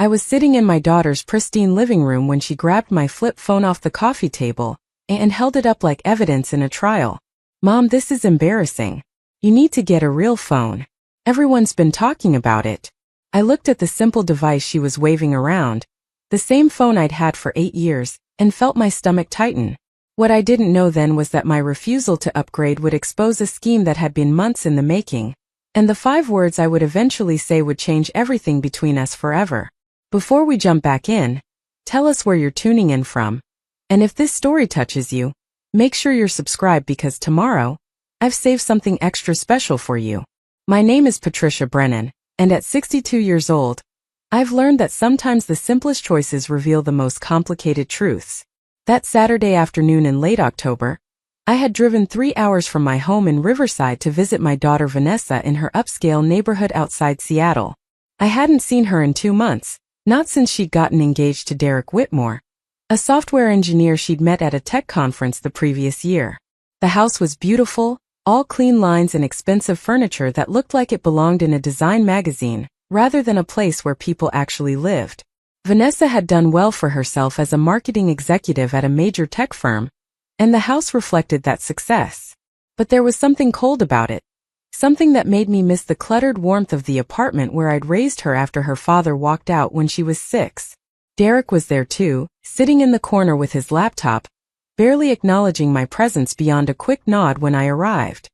I was sitting in my daughter's pristine living room when she grabbed my flip phone off the coffee table and held it up like evidence in a trial. "Mom, this is embarrassing. You need to get a real phone. Everyone's been talking about it." I looked at the simple device she was waving around, the same phone I'd had for 8 years, and felt my stomach tighten. What I didn't know then was that my refusal to upgrade would expose a scheme that had been months in the making, and the 5 words I would eventually say would change everything between us forever. Before we jump back in, tell us where you're tuning in from. And if this story touches you, make sure you're subscribed because tomorrow, I've saved something extra special for you. My name is Patricia Brennan, and at 62 years old, I've learned that sometimes the simplest choices reveal the most complicated truths. That Saturday afternoon in late October, I had driven 3 hours from my home in Riverside to visit my daughter Vanessa in her upscale neighborhood outside Seattle. I hadn't seen her in 2 months, not since she'd gotten engaged to Derek Whitmore, a software engineer she'd met at a tech conference the previous year. The house was beautiful, all clean lines and expensive furniture that looked like it belonged in a design magazine, rather than a place where people actually lived. Vanessa had done well for herself as a marketing executive at a major tech firm, and the house reflected that success. But there was something cold about it, something that made me miss the cluttered warmth of the apartment where I'd raised her after her father walked out when she was 6. Derek was there too, sitting in the corner with his laptop, barely acknowledging my presence beyond a quick nod when I arrived.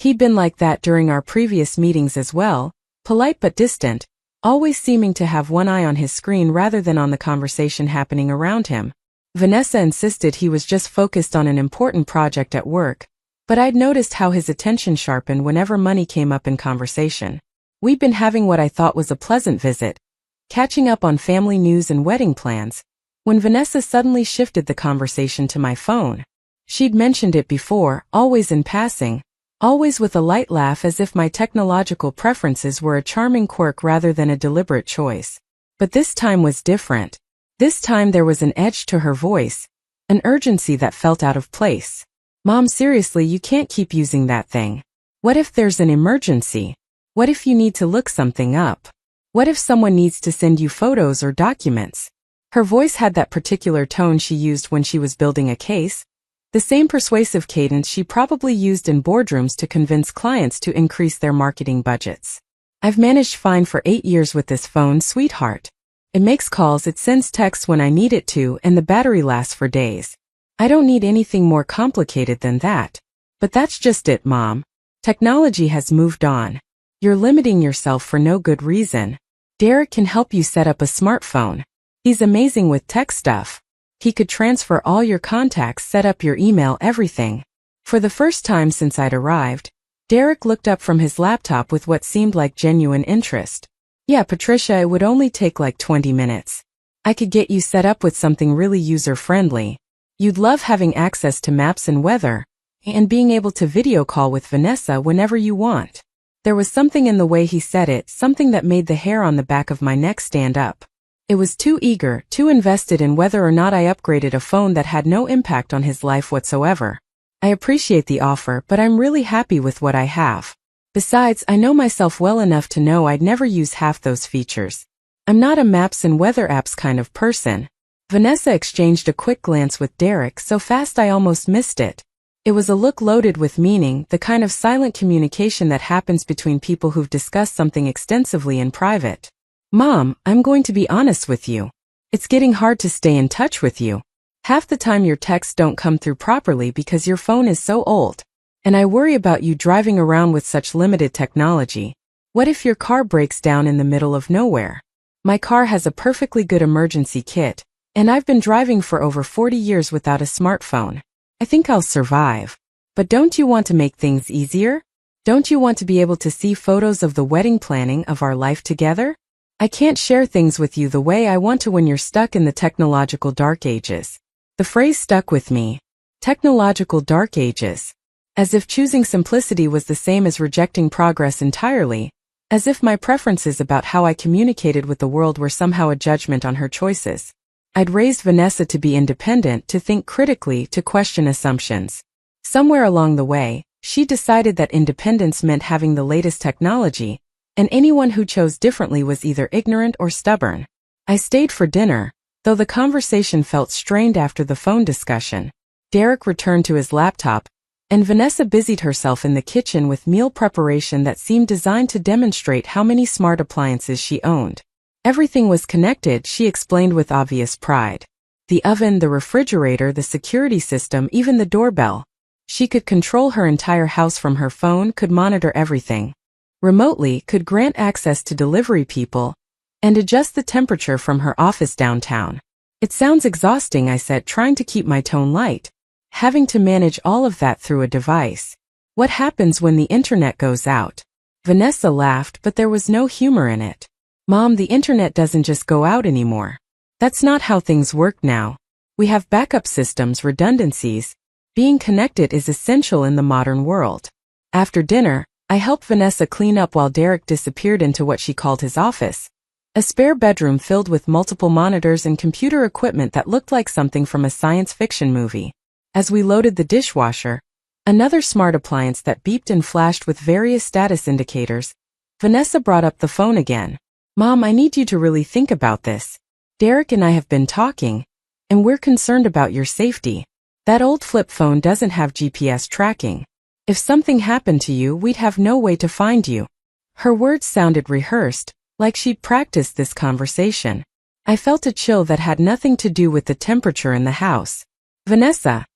He'd been like that during our previous meetings as well, polite but distant, always seeming to have one eye on his screen rather than on the conversation happening around him. Vanessa insisted he was just focused on an important project at work, but I'd noticed how his attention sharpened whenever money came up in conversation. We'd been having what I thought was a pleasant visit, catching up on family news and wedding plans, when Vanessa suddenly shifted the conversation to my phone. She'd mentioned it before, always in passing, always with a light laugh as if my technological preferences were a charming quirk rather than a deliberate choice. But this time was different. This time there was an edge to her voice, an urgency that felt out of place. "Mom, seriously, you can't keep using that thing. What if there's an emergency? What if you need to look something up? What if someone needs to send you photos or documents?" Her voice had that particular tone she used when she was building a case, the same persuasive cadence she probably used in boardrooms to convince clients to increase their marketing budgets. "I've managed fine for 8 years with this phone, sweetheart. It makes calls, it sends texts when I need it to, and the battery lasts for days. I don't need anything more complicated than that." "But that's just it, Mom. Technology has moved on. You're limiting yourself for no good reason. Derek can help you set up a smartphone. He's amazing with tech stuff. He could transfer all your contacts, set up your email, everything." For the first time since I'd arrived, Derek looked up from his laptop with what seemed like genuine interest. "Yeah, Patricia, it would only take like 20 minutes. I could get you set up with something really user-friendly. You'd love having access to maps and weather, and being able to video call with Vanessa whenever you want." There was something in the way he said it, something that made the hair on the back of my neck stand up. It was too eager, too invested in whether or not I upgraded a phone that had no impact on his life whatsoever. "I appreciate the offer, but I'm really happy with what I have. Besides, I know myself well enough to know I'd never use half those features. I'm not a maps and weather apps kind of person." Vanessa exchanged a quick glance with Derek so fast I almost missed it. It was a look loaded with meaning, the kind of silent communication that happens between people who've discussed something extensively in private. "Mom, I'm going to be honest with you. It's getting hard to stay in touch with you. Half the time your texts don't come through properly because your phone is so old. And I worry about you driving around with such limited technology. What if your car breaks down in the middle of nowhere? My car has a perfectly good emergency kit, and I've been driving for over 40 years without a smartphone. I think I'll survive. But don't you want to make things easier? Don't you want to be able to see photos of the wedding planning of our life together? I can't share things with you the way I want to when you're stuck in the technological dark ages." The phrase stuck with me. Technological dark ages. As if choosing simplicity was the same as rejecting progress entirely, as if my preferences about how I communicated with the world were somehow a judgment on her choices. I'd raised Vanessa to be independent, to think critically, to question assumptions. Somewhere along the way, she decided that independence meant having the latest technology, and anyone who chose differently was either ignorant or stubborn. I stayed for dinner, though the conversation felt strained after the phone discussion. Derek returned to his laptop, and Vanessa busied herself in the kitchen with meal preparation that seemed designed to demonstrate how many smart appliances she owned. Everything was connected, she explained with obvious pride. The oven, the refrigerator, the security system, even the doorbell. She could control her entire house from her phone, could monitor everything remotely, could grant access to delivery people, and adjust the temperature from her office downtown. It sounds exhausting, I said, trying to keep my tone light. Having to manage all of that through a device. What happens when the internet goes out? Vanessa laughed, but there was no humor in it. Mom, the internet doesn't just go out anymore. That's not how things work now. We have backup systems, redundancies. Being connected is essential in the modern world. After dinner, I helped Vanessa clean up while Derek disappeared into what she called his office. A spare bedroom filled with multiple monitors and computer equipment that looked like something from a science fiction movie. As we loaded the dishwasher, another smart appliance that beeped and flashed with various status indicators, Vanessa brought up the phone again. Mom, I need you to really think about this. Derek and I have been talking, and we're concerned about your safety. That old flip phone doesn't have GPS tracking. If something happened to you, we'd have no way to find you. Her words sounded rehearsed, like she'd practiced this conversation. I felt a chill that had nothing to do with the temperature in the house. Vanessa,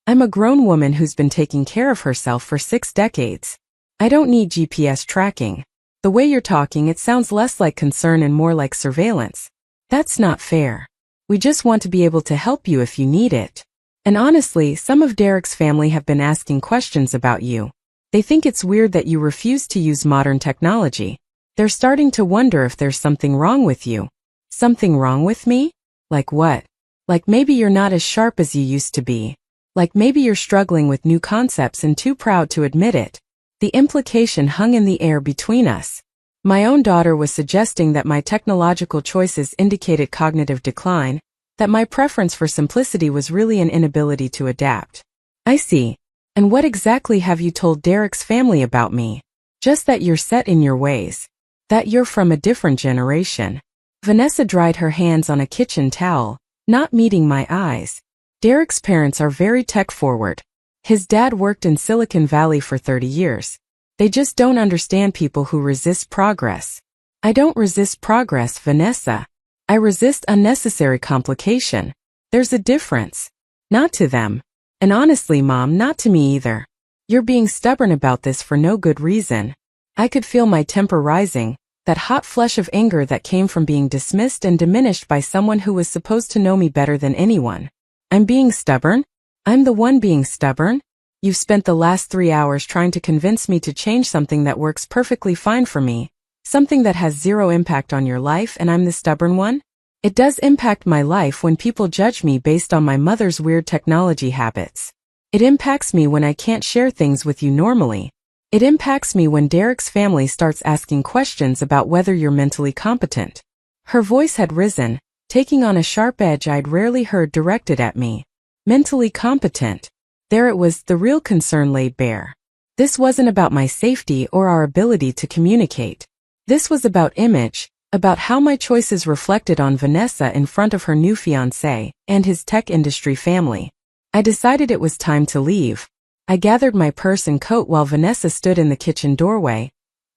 I'm a grown woman who's been taking care of herself for 6 decades. I don't need GPS tracking. The way you're talking, it sounds less like concern and more like surveillance. That's not fair. We just want to be able to help you if you need it. And honestly, some of Derek's family have been asking questions about you. They think it's weird that you refuse to use modern technology. They're starting to wonder if there's something wrong with you. Something wrong with me? Like what? Like maybe you're not as sharp as you used to be. Like maybe you're struggling with new concepts and too proud to admit it. The implication hung in the air between us. My own daughter was suggesting that my technological choices indicated cognitive decline, that my preference for simplicity was really an inability to adapt. I see. And what exactly have you told Derek's family about me? Just that you're set in your ways. That you're from a different generation. Vanessa dried her hands on a kitchen towel, not meeting my eyes. Derek's parents are very tech-forward. His dad worked in Silicon Valley for 30 years. They just don't understand people who resist progress. I don't resist progress, Vanessa. I resist unnecessary complication. There's a difference. Not to them. And honestly, Mom, not to me either. You're being stubborn about this for no good reason. I could feel my temper rising, that hot flush of anger that came from being dismissed and diminished by someone who was supposed to know me better than anyone. I'm being stubborn? I'm the one being stubborn? You've spent the last 3 hours trying to convince me to change something that works perfectly fine for me. Something that has zero impact on your life, and I'm the stubborn one? It does impact my life when people judge me based on my mother's weird technology habits. It impacts me when I can't share things with you normally. It impacts me when Derek's family starts asking questions about whether you're mentally competent. Her voice had risen, taking on a sharp edge I'd rarely heard directed at me. Mentally competent. There it was, the real concern laid bare. This wasn't about my safety or our ability to communicate. This was about image, about how my choices reflected on Vanessa in front of her new fiancé and his tech industry family. I decided it was time to leave. I gathered my purse and coat while Vanessa stood in the kitchen doorway,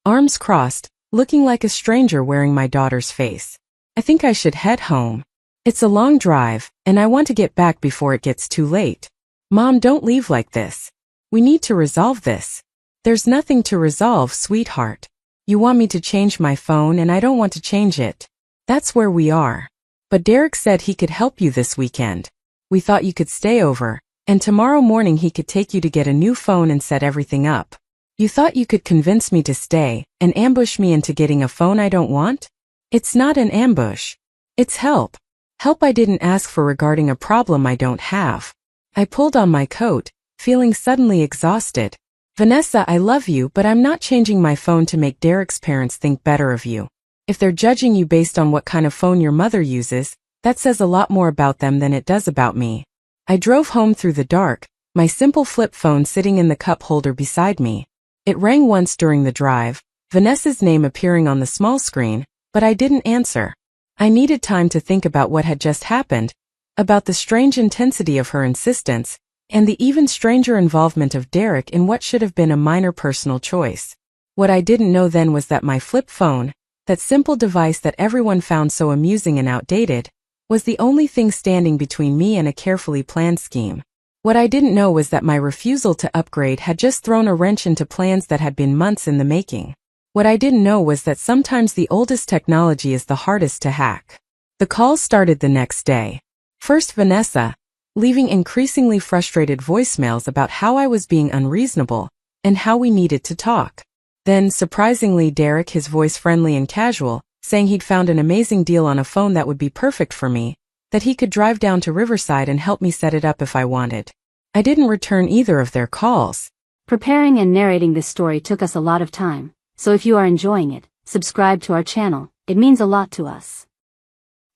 arms crossed, looking like a stranger wearing my daughter's face. I think I should head home. It's a long drive, and I want to get back before it gets too late. Mom, don't leave like this. We need to resolve this. There's nothing to resolve, sweetheart. You want me to change my phone and I don't want to change it. That's where we are. But Derek said he could help you this weekend. We thought you could stay over, and tomorrow morning he could take you to get a new phone and set everything up. You thought you could convince me to stay and ambush me into getting a phone I don't want? It's not an ambush. It's help. Help I didn't ask for regarding a problem I don't have. I pulled on my coat, feeling suddenly exhausted. Vanessa, I love you, but I'm not changing my phone to make Derek's parents think better of you. If they're judging you based on what kind of phone your mother uses, that says a lot more about them than it does about me. I drove home through the dark, my simple flip phone sitting in the cup holder beside me. It rang once during the drive, Vanessa's name appearing on the small screen, but I didn't answer. I needed time to think about what had just happened, about the strange intensity of her insistence, and the even stranger involvement of Derek in what should have been a minor personal choice. What I didn't know then was that my flip phone, that simple device that everyone found so amusing and outdated, was the only thing standing between me and a carefully planned scheme. What I didn't know was that my refusal to upgrade had just thrown a wrench into plans that had been months in the making. What I didn't know was that sometimes the oldest technology is the hardest to hack. The calls started the next day. First Vanessa, leaving increasingly frustrated voicemails about how I was being unreasonable and how we needed to talk. Then, surprisingly, Derek, his voice friendly and casual, saying he'd found an amazing deal on a phone that would be perfect for me, that he could drive down to Riverside and help me set it up if I wanted. I didn't return either of their calls. Preparing and narrating this story took us a lot of time, so if you are enjoying it, subscribe to our channel, it means a lot to us.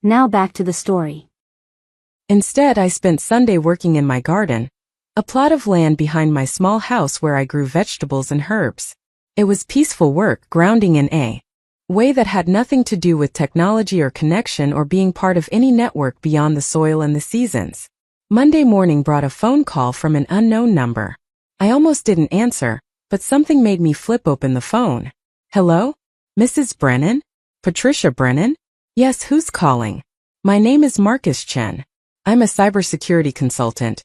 Now back to the story. Instead, I spent Sunday working in my garden, a plot of land behind my small house where I grew vegetables and herbs. It was peaceful work, grounding in a way that had nothing to do with technology or connection or being part of any network beyond the soil and the seasons. Monday morning brought a phone call from an unknown number. I almost didn't answer, but something made me flip open the phone. Hello? Mrs. Brennan? Patricia Brennan? Yes, who's calling? My name is Marcus Chen. I'm a cybersecurity consultant,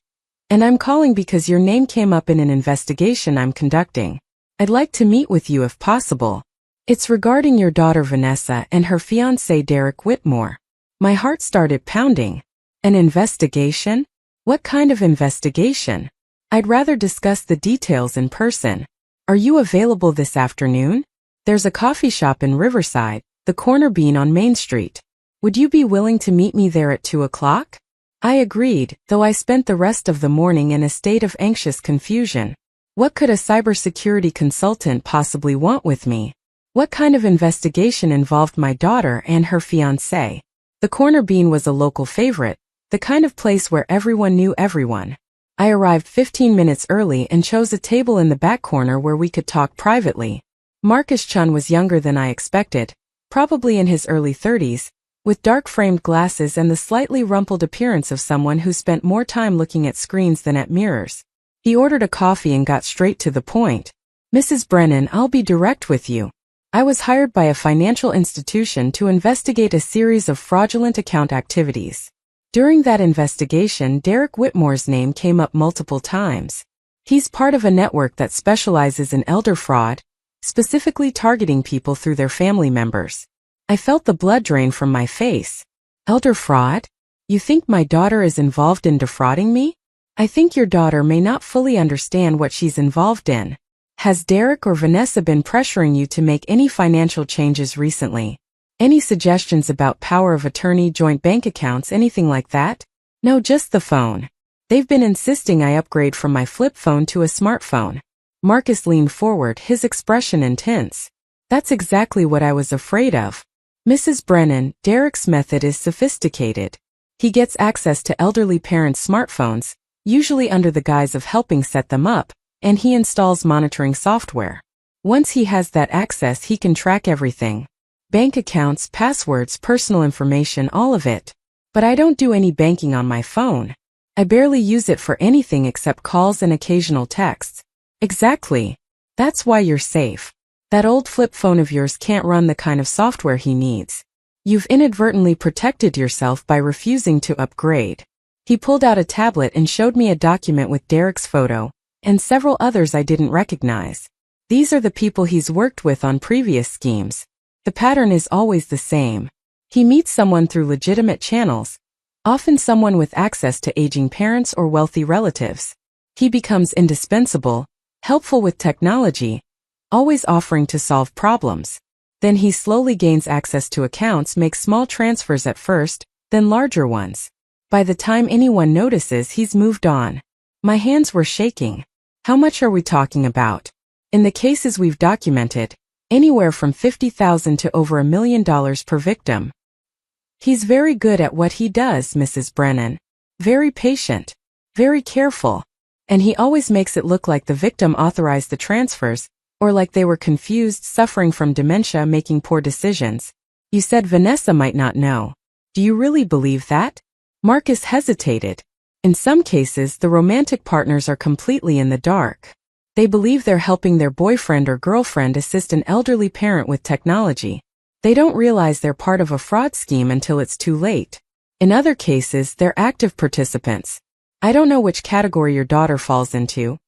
and I'm calling because your name came up in an investigation I'm conducting. I'd like to meet with you if possible. It's regarding your daughter Vanessa and her fiancé Derek Whitmore. My heart started pounding. An investigation? What kind of investigation? I'd rather discuss the details in person. Are you available this afternoon? There's a coffee shop in Riverside, the Corner Bean on Main Street. Would you be willing to meet me there at 2 o'clock? I agreed, though I spent the rest of the morning in a state of anxious confusion. What could a cybersecurity consultant possibly want with me? What kind of investigation involved my daughter and her fiancé? The Corner Bean was a local favorite, the kind of place where everyone knew everyone. I arrived 15 minutes early and chose a table in the back corner where we could talk privately. Marcus Chun was younger than I expected, probably in his early 30s, with dark-framed glasses and the slightly rumpled appearance of someone who spent more time looking at screens than at mirrors. He ordered a coffee and got straight to the point. Mrs. Brennan, I'll be direct with you. I was hired by a financial institution to investigate a series of fraudulent account activities. During that investigation, Derek Whitmore's name came up multiple times. He's part of a network that specializes in elder fraud, specifically targeting people through their family members. I felt the blood drain from my face. Elder fraud? You think my daughter is involved in defrauding me? I think your daughter may not fully understand what she's involved in. Has Derek or Vanessa been pressuring you to make any financial changes recently? Any suggestions about power of attorney, joint bank accounts, anything like that? No, just the phone. They've been insisting I upgrade from my flip phone to a smartphone. Marcus leaned forward, his expression intense. That's exactly what I was afraid of. Mrs. Brennan, Derek's method is sophisticated. He gets access to elderly parents' smartphones, usually under the guise of helping set them up, and he installs monitoring software. Once he has that access, he can track everything. Bank accounts, passwords, personal information, all of it. But I don't do any banking on my phone. I barely use it for anything except calls and occasional texts. Exactly. That's why you're safe. That old flip phone of yours can't run the kind of software he needs. You've inadvertently protected yourself by refusing to upgrade. He pulled out a tablet and showed me a document with Derek's photo, and several others I didn't recognize. These are the people he's worked with on previous schemes. The pattern is always the same. He meets someone through legitimate channels, often someone with access to aging parents or wealthy relatives. He becomes indispensable, helpful with technology, always offering to solve problems. Then he slowly gains access to accounts, makes small transfers at first, then larger ones. By the time anyone notices, he's moved on. My hands were shaking. How much are we talking about? In the cases we've documented, anywhere from $50,000 to over $1 million per victim. He's very good at what he does, Mrs. Brennan. Very patient. Very careful. And he always makes it look like the victim authorized the transfers, or like they were confused, suffering from dementia, making poor decisions. You said Vanessa might not know. Do you really believe that? Marcus hesitated. In some cases, the romantic partners are completely in the dark. They believe they're helping their boyfriend or girlfriend assist an elderly parent with technology. They don't realize they're part of a fraud scheme until it's too late. In other cases, they're active participants. I don't know which category your daughter falls into,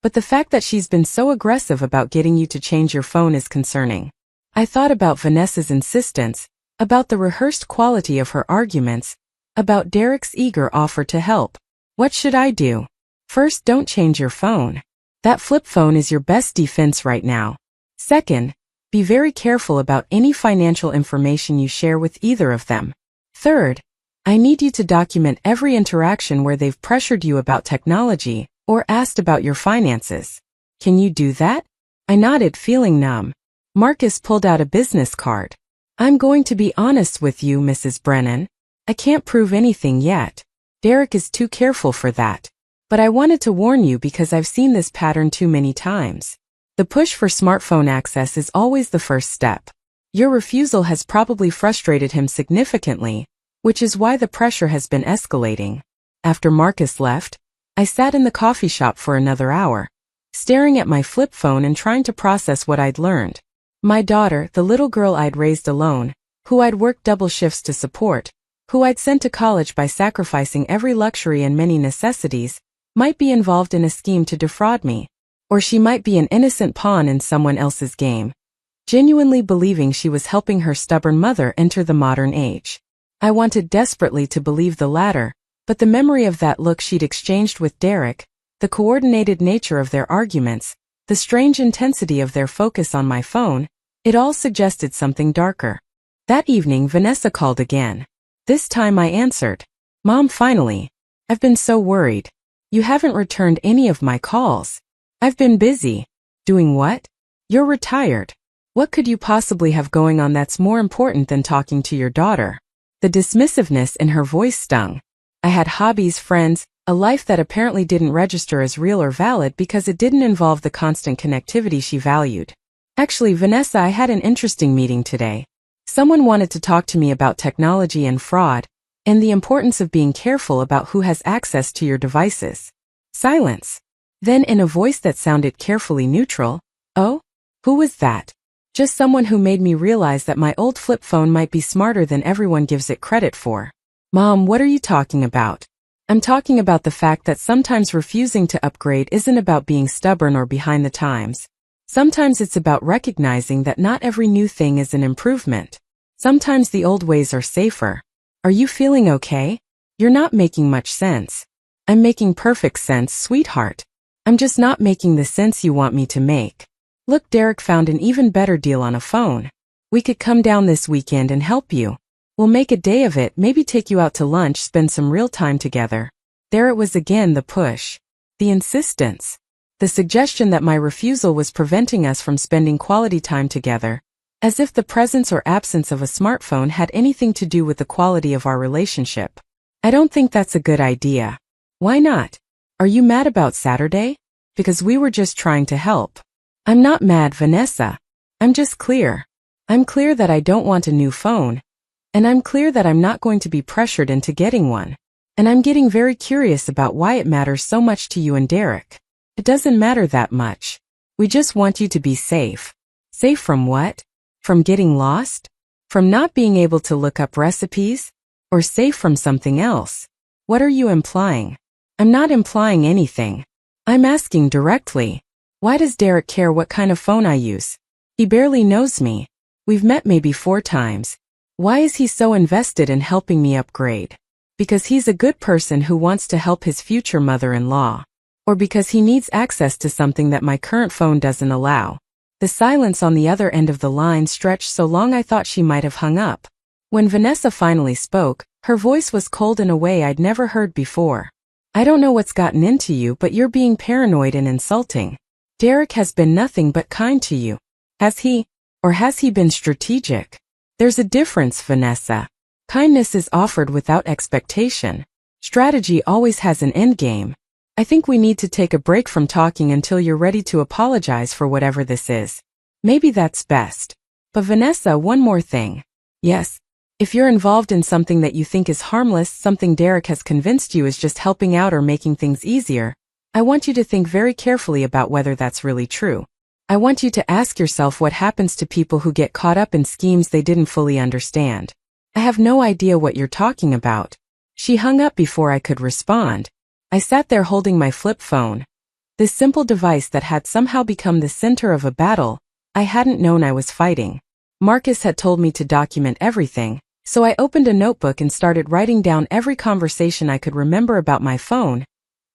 but the fact that she's been so aggressive about getting you to change your phone is concerning. I thought about Vanessa's insistence, about the rehearsed quality of her arguments, about Derek's eager offer to help. What should I do? First, don't change your phone. That flip phone is your best defense right now. Second, be very careful about any financial information you share with either of them. Third, I need you to document every interaction where they've pressured you about technology or asked about your finances. Can you do that? I nodded, feeling numb. Marcus pulled out a business card. I'm going to be honest with you, Mrs. Brennan. I can't prove anything yet. Derek is too careful for that. But I wanted to warn you because I've seen this pattern too many times. The push for smartphone access is always the first step. Your refusal has probably frustrated him significantly, which is why the pressure has been escalating. After Marcus left, I sat in the coffee shop for another hour, staring at my flip phone and trying to process what I'd learned. My daughter, the little girl I'd raised alone, who I'd worked double shifts to support, who I'd sent to college by sacrificing every luxury and many necessities, might be involved in a scheme to defraud me. Or she might be an innocent pawn in someone else's game, genuinely believing she was helping her stubborn mother enter the modern age. I wanted desperately to believe the latter, but the memory of that look she'd exchanged with Derek, the coordinated nature of their arguments, the strange intensity of their focus on my phone, it all suggested something darker. That evening, Vanessa called again. This time I answered. Mom, finally. I've been so worried. You haven't returned any of my calls. I've been busy. Doing what? You're retired. What could you possibly have going on that's more important than talking to your daughter? The dismissiveness in her voice stung. I had hobbies, friends, a life that apparently didn't register as real or valid because it didn't involve the constant connectivity she valued. Actually, Vanessa, I had an interesting meeting today. Someone wanted to talk to me about technology and fraud, and the importance of being careful about who has access to your devices. Silence. Then, in a voice that sounded carefully neutral, oh? Who was that? Just someone who made me realize that my old flip phone might be smarter than everyone gives it credit for. Mom, what are you talking about? I'm talking about the fact that sometimes refusing to upgrade isn't about being stubborn or behind the times. Sometimes it's about recognizing that not every new thing is an improvement. Sometimes the old ways are safer. Are you feeling okay? You're not making much sense. I'm making perfect sense, sweetheart. I'm just not making the sense you want me to make. Look, Derek found an even better deal on a phone. We could come down this weekend and help you. We'll make a day of it, maybe take you out to lunch, spend some real time together. There it was again, the push. The insistence. The suggestion that my refusal was preventing us from spending quality time together. As if the presence or absence of a smartphone had anything to do with the quality of our relationship. I don't think that's a good idea. Why not? Are you mad about Saturday? Because we were just trying to help. I'm not mad, Vanessa. I'm just clear. I'm clear that I don't want a new phone. And I'm clear that I'm not going to be pressured into getting one. And I'm getting very curious about why it matters so much to you and Derek. It doesn't matter that much. We just want you to be safe. Safe from what? From getting lost? From not being able to look up recipes? Or safe from something else? What are you implying? I'm not implying anything. I'm asking directly. Why does Derek care what kind of phone I use? He barely knows me. We've met maybe 4 times. Why is he so invested in helping me upgrade? Because he's a good person who wants to help his future mother-in-law. Or because he needs access to something that my current phone doesn't allow. The silence on the other end of the line stretched so long I thought she might have hung up. When Vanessa finally spoke, her voice was cold in a way I'd never heard before. I don't know what's gotten into you, but you're being paranoid and insulting. Derek has been nothing but kind to you. Has he? Or has he been strategic? There's a difference, Vanessa. Kindness is offered without expectation. Strategy always has an endgame. I think we need to take a break from talking until you're ready to apologize for whatever this is. Maybe that's best. But Vanessa, one more thing. Yes. If you're involved in something that you think is harmless, something Derek has convinced you is just helping out or making things easier, I want you to think very carefully about whether that's really true. I want you to ask yourself what happens to people who get caught up in schemes they didn't fully understand. I have no idea what you're talking about. She hung up before I could respond. I sat there holding my flip phone. This simple device that had somehow become the center of a battle I hadn't known I was fighting. Marcus had told me to document everything, so I opened a notebook and started writing down every conversation I could remember about my phone,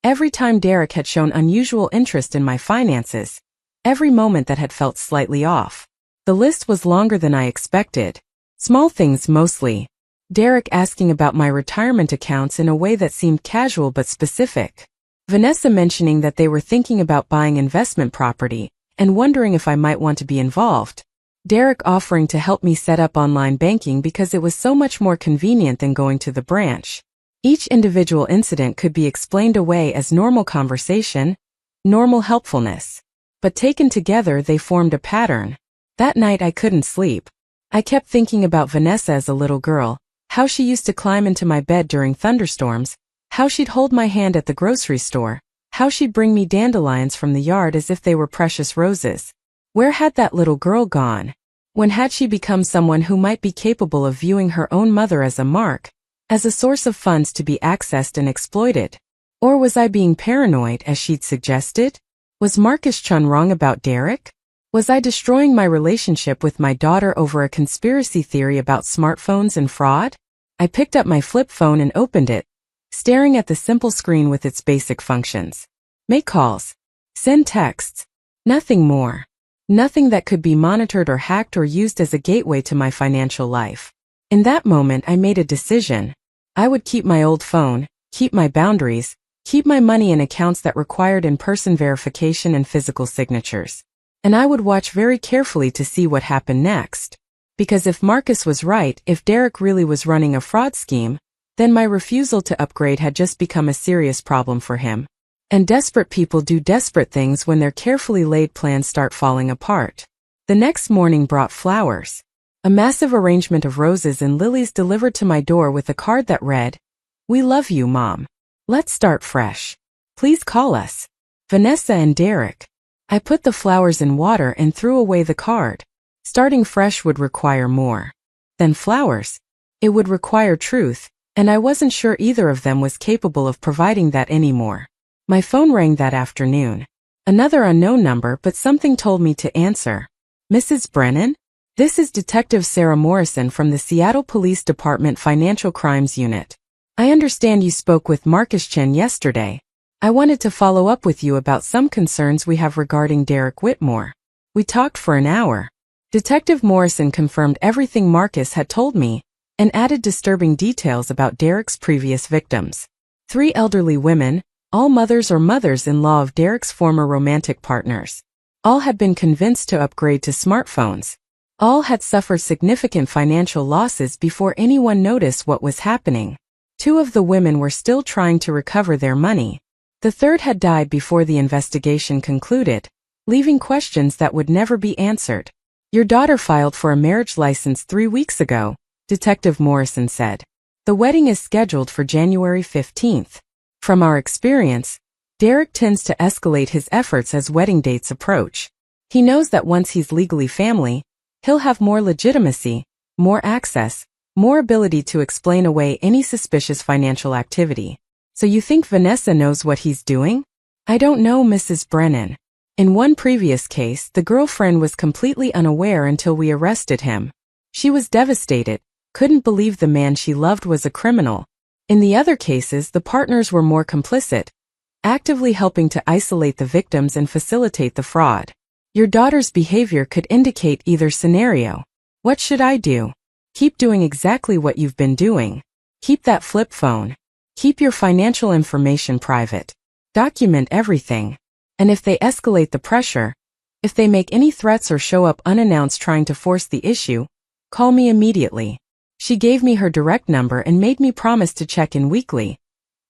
every time Derek had shown unusual interest in my finances, every moment that had felt slightly off. The list was longer than I expected. Small things mostly. Derek asking about my retirement accounts in a way that seemed casual but specific. Vanessa mentioning that they were thinking about buying investment property and wondering if I might want to be involved. Derek offering to help me set up online banking because it was so much more convenient than going to the branch. Each individual incident could be explained away as normal conversation, normal helpfulness. But taken together they formed a pattern. That night I couldn't sleep. I kept thinking about Vanessa as a little girl, how she used to climb into my bed during thunderstorms, how she'd hold my hand at the grocery store, how she'd bring me dandelions from the yard as if they were precious roses. Where had that little girl gone? When had she become someone who might be capable of viewing her own mother as a mark, as a source of funds to be accessed and exploited? Or was I being paranoid as she'd suggested? Was Marcus Chun wrong about Derek? Was I destroying my relationship with my daughter over a conspiracy theory about smartphones and fraud? I picked up my flip phone and opened it, staring at the simple screen with its basic functions. Make calls. Send texts. Nothing more. Nothing that could be monitored or hacked or used as a gateway to my financial life. In that moment I made a decision. I would keep my old phone, keep my boundaries, keep my money in accounts that required in-person verification and physical signatures. And I would watch very carefully to see what happened next. Because if Marcus was right, if Derek really was running a fraud scheme, then my refusal to upgrade had just become a serious problem for him. And desperate people do desperate things when their carefully laid plans start falling apart. The next morning brought flowers. A massive arrangement of roses and lilies delivered to my door with a card that read, "We love you, Mom. Let's start fresh. Please call us. Vanessa and Derek." I put the flowers in water and threw away the card. Starting fresh would require more than flowers. It would require truth, and I wasn't sure either of them was capable of providing that anymore. My phone rang that afternoon. Another unknown number, but something told me to answer. "Mrs. Brennan? This is Detective Sarah Morrison from the Seattle Police Department Financial Crimes Unit. I understand you spoke with Marcus Chen yesterday. I wanted to follow up with you about some concerns we have regarding Derek Whitmore. We talked for an hour." Detective Morrison confirmed everything Marcus had told me, and added disturbing details about Derek's previous victims. 3 elderly women, all mothers or mothers-in-law of Derek's former romantic partners. All had been convinced to upgrade to smartphones. All had suffered significant financial losses before anyone noticed what was happening. 2 of the women were still trying to recover their money. The 3rd had died before the investigation concluded, leaving questions that would never be answered. "Your daughter filed for a marriage license 3 weeks ago," Detective Morrison said. "The wedding is scheduled for January 15th. From our experience, Derek tends to escalate his efforts as wedding dates approach. He knows that once he's legally family, he'll have more legitimacy, more access, more ability to explain away any suspicious financial activity. So you think Vanessa knows what he's doing?" "I don't know, Mrs. Brennan. In one previous case, the girlfriend was completely unaware until we arrested him. She was devastated, couldn't believe the man she loved was a criminal. In the other cases, the partners were more complicit, actively helping to isolate the victims and facilitate the fraud. Your daughter's behavior could indicate either scenario. What should I do?" "Keep doing exactly what you've been doing. Keep that flip phone. Keep your financial information private. Document everything. And if they escalate the pressure, if they make any threats or show up unannounced trying to force the issue, call me immediately." She gave me her direct number and made me promise to check in weekly,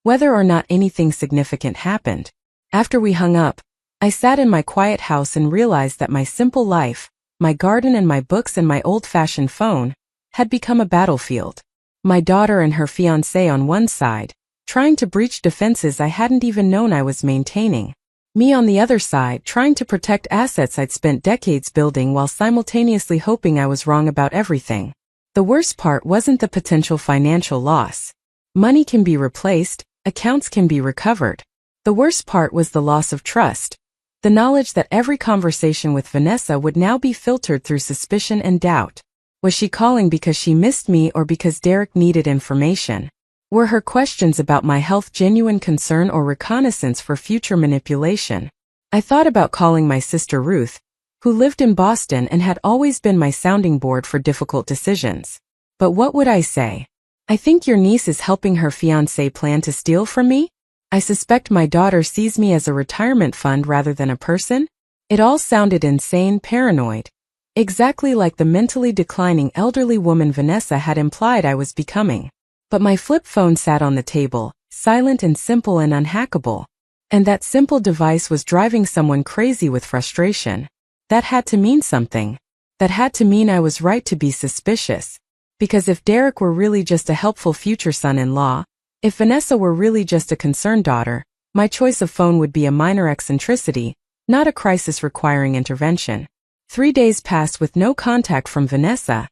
whether or not anything significant happened. After we hung up, I sat in my quiet house and realized that my simple life, my garden and my books and my old-fashioned phone, had become a battlefield. My daughter and her fiancé on one side, trying to breach defenses I hadn't even known I was maintaining. Me on the other side, trying to protect assets I'd spent decades building while simultaneously hoping I was wrong about everything. The worst part wasn't the potential financial loss. Money can be replaced, accounts can be recovered. The worst part was the loss of trust. The knowledge that every conversation with Vanessa would now be filtered through suspicion and doubt. Was she calling because she missed me or because Derek needed information? Were her questions about my health genuine concern or reconnaissance for future manipulation? I thought about calling my sister Ruth, who lived in Boston and had always been my sounding board for difficult decisions. But what would I say? I think your niece is helping her fiancé plan to steal from me? I suspect my daughter sees me as a retirement fund rather than a person? It all sounded insane, paranoid. Exactly like the mentally declining elderly woman Vanessa had implied I was becoming. But my flip phone sat on the table, silent and simple and unhackable. And that simple device was driving someone crazy with frustration. That had to mean something. That had to mean I was right to be suspicious. Because if Derek were really just a helpful future son-in-law, if Vanessa were really just a concerned daughter, my choice of phone would be a minor eccentricity, not a crisis requiring intervention. 3 days passed with no contact from Vanessa,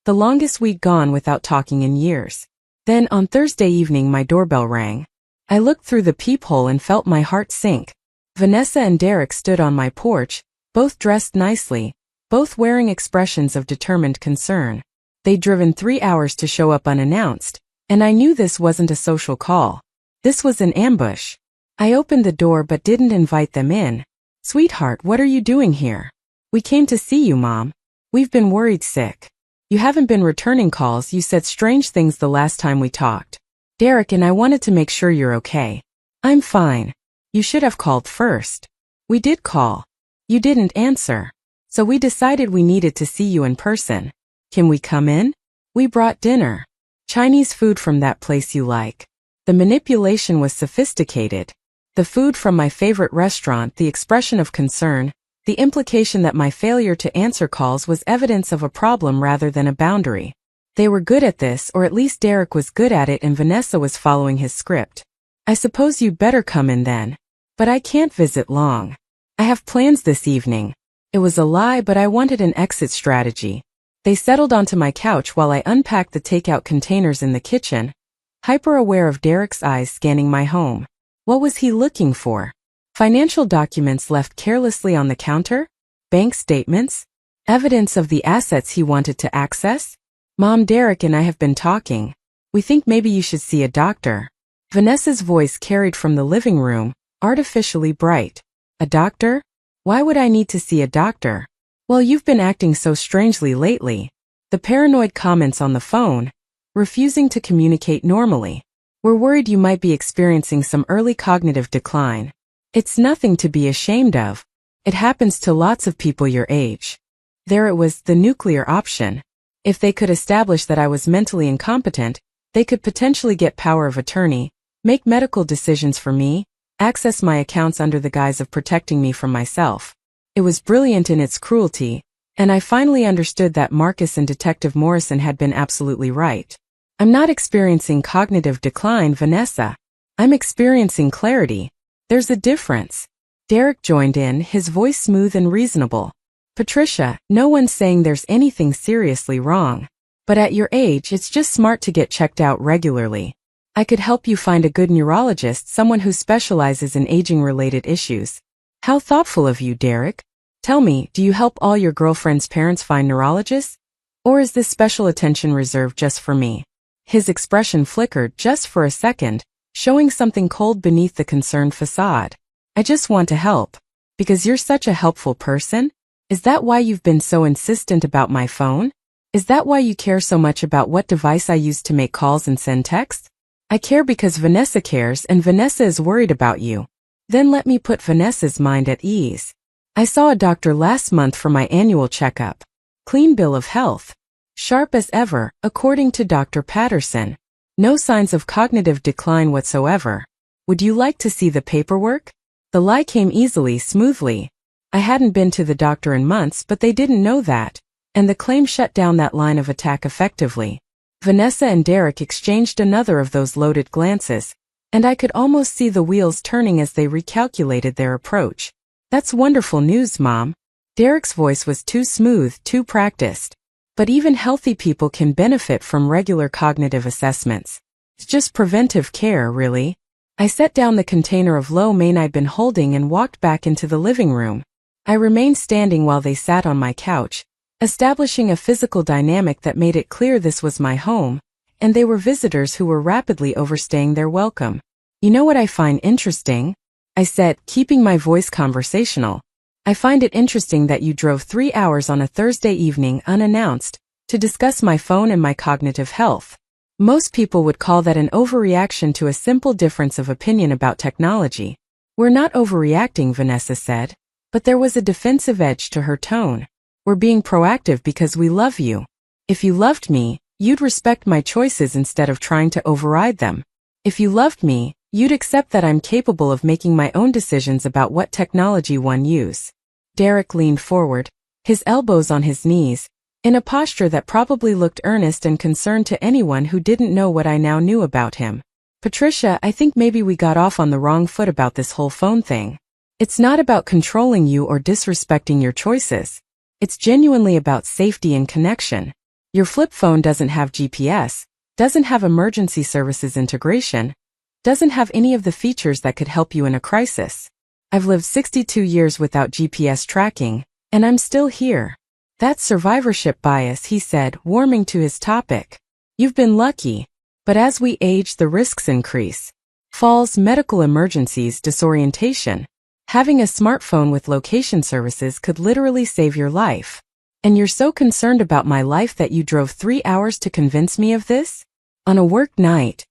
the longest week gone without talking in years. Then on Thursday evening my doorbell rang. I looked through the peephole and felt my heart sink. Vanessa and Derek stood on my porch, both dressed nicely, both wearing expressions of determined concern. They'd driven 3 hours to show up unannounced, and I knew this wasn't a social call. This was an ambush. I opened the door but didn't invite them in. Sweetheart, what are you doing here? We came to see you, Mom. We've been worried sick. You haven't been returning calls. You said strange things the last time we talked. Derek and I wanted to make sure you're okay. I'm fine. You should have called first. We did call. You didn't answer. So we decided we needed to see you in person. Can we come in? We brought dinner. Chinese food from that place you like. The manipulation was sophisticated. The food from my favorite restaurant, the expression of concern, the implication that my failure to answer calls was evidence of a problem rather than a boundary. They were good at this, or at least Derek was good at it and Vanessa was following his script. I suppose you'd better come in then. But I can't visit long. I have plans this evening. It was a lie, but I wanted an exit strategy. They settled onto my couch while I unpacked the takeout containers in the kitchen, hyper-aware of Derek's eyes scanning my home. What was he looking for? Financial documents left carelessly on the counter? Bank statements? Evidence of the assets he wanted to access? Mom, Derek and I have been talking. We think maybe you should see a doctor. Vanessa's voice carried from the living room, artificially bright. A doctor? Why would I need to see a doctor? Well, you've been acting so strangely lately. The paranoid comments on the phone, refusing to communicate normally. We're worried you might be experiencing some early cognitive decline. It's nothing to be ashamed of. It happens to lots of people your age. There it was, the nuclear option. If they could establish that I was mentally incompetent, they could potentially get power of attorney, make medical decisions for me, access my accounts under the guise of protecting me from myself. It was brilliant in its cruelty, and I finally understood that Marcus and Detective Morrison had been absolutely right. I'm not experiencing cognitive decline, Vanessa. I'm experiencing clarity. There's a difference. Derek joined in, his voice smooth and reasonable. Patricia, no one's saying there's anything seriously wrong. But at your age, it's just smart to get checked out regularly. I could help you find a good neurologist, someone who specializes in aging-related issues. How thoughtful of you, Derek. Tell me, do you help all your girlfriend's parents find neurologists? Or is this special attention reserved just for me? His expression flickered just for a second, showing something cold beneath the concerned facade. I just want to help. Because you're such a helpful person? Is that why you've been so insistent about my phone? Is that why you care so much about what device I use to make calls and send texts? I care because Vanessa cares and Vanessa is worried about you. Then let me put Vanessa's mind at ease. I saw a doctor last month for my annual checkup. Clean bill of health. Sharp as ever, according to Dr. Patterson. No signs of cognitive decline whatsoever. Would you like to see the paperwork? The lie came easily, smoothly. I hadn't been to the doctor in months, but they didn't know that. And the claim shut down that line of attack effectively. Vanessa and Derek exchanged another of those loaded glances, and I could almost see the wheels turning as they recalculated their approach. That's wonderful news, Mom. Derek's voice was too smooth, too practiced. But even healthy people can benefit from regular cognitive assessments. It's just preventive care, really. I set down the container of lo mein I'd been holding and walked back into the living room. I remained standing while they sat on my couch, establishing a physical dynamic that made it clear this was my home, and they were visitors who were rapidly overstaying their welcome. You know what I find interesting? I said, keeping my voice conversational. I find it interesting that you drove 3 hours on a Thursday evening unannounced to discuss my phone and my cognitive health. Most people would call that an overreaction to a simple difference of opinion about technology. We're not overreacting, Vanessa said, but there was a defensive edge to her tone. We're being proactive because we love you. If you loved me, you'd respect my choices instead of trying to override them. If you loved me, you'd accept that I'm capable of making my own decisions about what technology one use. Derek leaned forward, his elbows on his knees, in a posture that probably looked earnest and concerned to anyone who didn't know what I now knew about him. Patricia, I think maybe we got off on the wrong foot about this whole phone thing. It's not about controlling you or disrespecting your choices. It's genuinely about safety and connection. Your flip phone doesn't have GPS, doesn't have emergency services integration, doesn't have any of the features that could help you in a crisis. I've lived 62 years without GPS tracking, and I'm still here. That's survivorship bias, he said, warming to his topic. You've been lucky, but as we age the risks increase. Falls, medical emergencies, disorientation. Having a smartphone with location services could literally save your life. And you're so concerned about my life that you drove 3 hours to convince me of this? On a work night.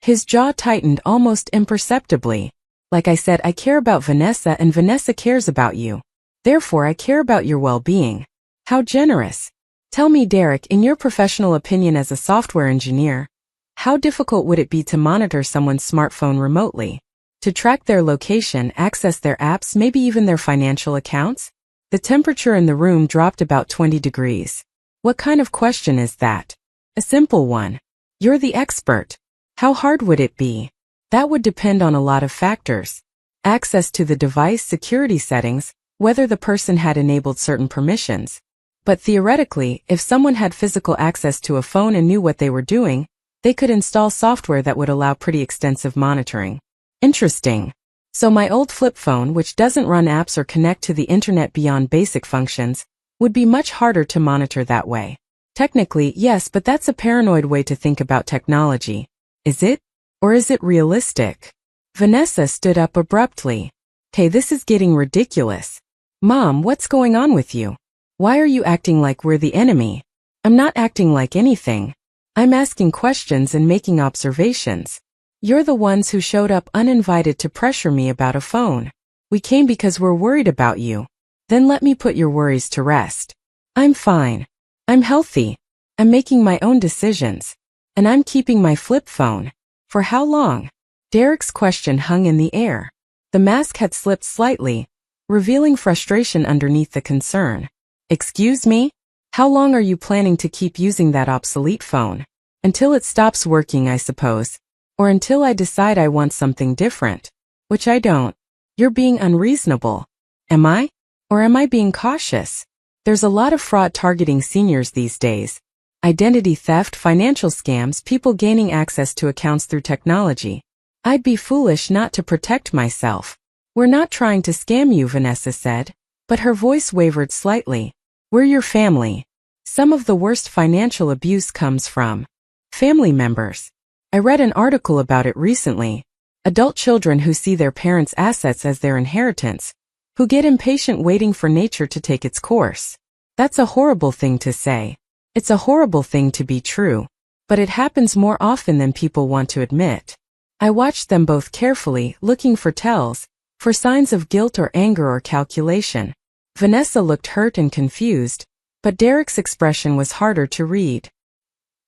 His jaw tightened almost imperceptibly. Like I said, I care about Vanessa and Vanessa cares about you. Therefore, I care about your well-being. How generous. Tell me, Derek, in your professional opinion as a software engineer, how difficult would it be to monitor someone's smartphone remotely? To track their location, access their apps, maybe even their financial accounts? The temperature in the room dropped about 20 degrees. What kind of question is that? A simple one. You're the expert. How hard would it be? That would depend on a lot of factors. Access to the device, security settings, whether the person had enabled certain permissions. But theoretically, if someone had physical access to a phone and knew what they were doing, they could install software that would allow pretty extensive monitoring. Interesting. So my old flip phone, which doesn't run apps or connect to the internet beyond basic functions, would be much harder to monitor that way. Technically, yes, but that's a paranoid way to think about technology. Is it? Or is it realistic? Vanessa stood up abruptly. Hey, this is getting ridiculous. Mom, what's going on with you? Why are you acting like we're the enemy? I'm not acting like anything. I'm asking questions and making observations. You're the ones who showed up uninvited to pressure me about a phone. We came because we're worried about you. Then let me put your worries to rest. I'm fine. I'm healthy. I'm making my own decisions. And I'm keeping my flip phone. For how long? Derek's question hung in the air. The mask had slipped slightly, revealing frustration underneath the concern. Excuse me? How long are you planning to keep using that obsolete phone? Until it stops working, I suppose. Or until I decide I want something different. Which I don't. You're being unreasonable. Am I? Or am I being cautious? There's a lot of fraud targeting seniors these days. Identity theft, financial scams, people gaining access to accounts through technology. I'd be foolish not to protect myself. We're not trying to scam you, Vanessa said, but her voice wavered slightly. We're your family. Some of the worst financial abuse comes from family members. I read an article about it recently. Adult children who see their parents' assets as their inheritance, who get impatient waiting for nature to take its course. That's a horrible thing to say. It's a horrible thing to be true, but it happens more often than people want to admit. I watched them both carefully, looking for tells, for signs of guilt or anger or calculation. Vanessa looked hurt and confused, but Derek's expression was harder to read.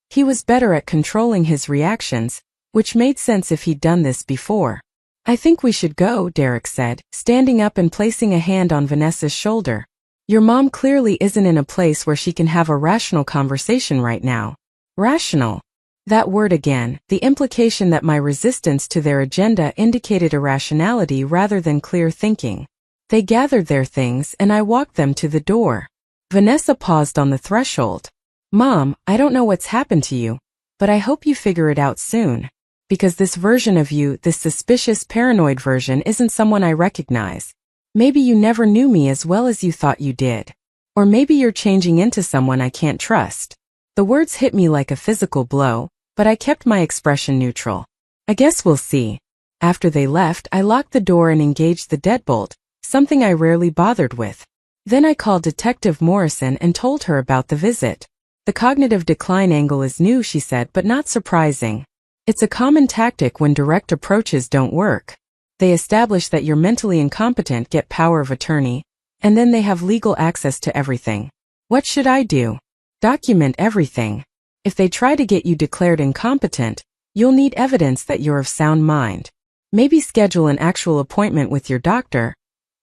He was better at controlling his reactions, which made sense if he'd done this before. I think we should go, Derek said, standing up and placing a hand on Vanessa's shoulder. Your mom clearly isn't in a place where she can have a rational conversation right now. Rational. That word again, the implication that my resistance to their agenda indicated irrationality rather than clear thinking. They gathered their things and I walked them to the door. Vanessa paused on the threshold. Mom, I don't know what's happened to you, but I hope you figure it out soon. Because this version of you, this suspicious, paranoid version, isn't someone I recognize. Maybe you never knew me as well as you thought you did. Or maybe you're changing into someone I can't trust. The words hit me like a physical blow, but I kept my expression neutral. I guess we'll see. After they left, I locked the door and engaged the deadbolt, something I rarely bothered with. Then I called Detective Morrison and told her about the visit. The cognitive decline angle is new, she said, but not surprising. It's a common tactic when direct approaches don't work. They establish that you're mentally incompetent, get power of attorney, and then they have legal access to everything. What should I do? Document everything. If they try to get you declared incompetent, you'll need evidence that you're of sound mind. Maybe schedule an actual appointment with your doctor.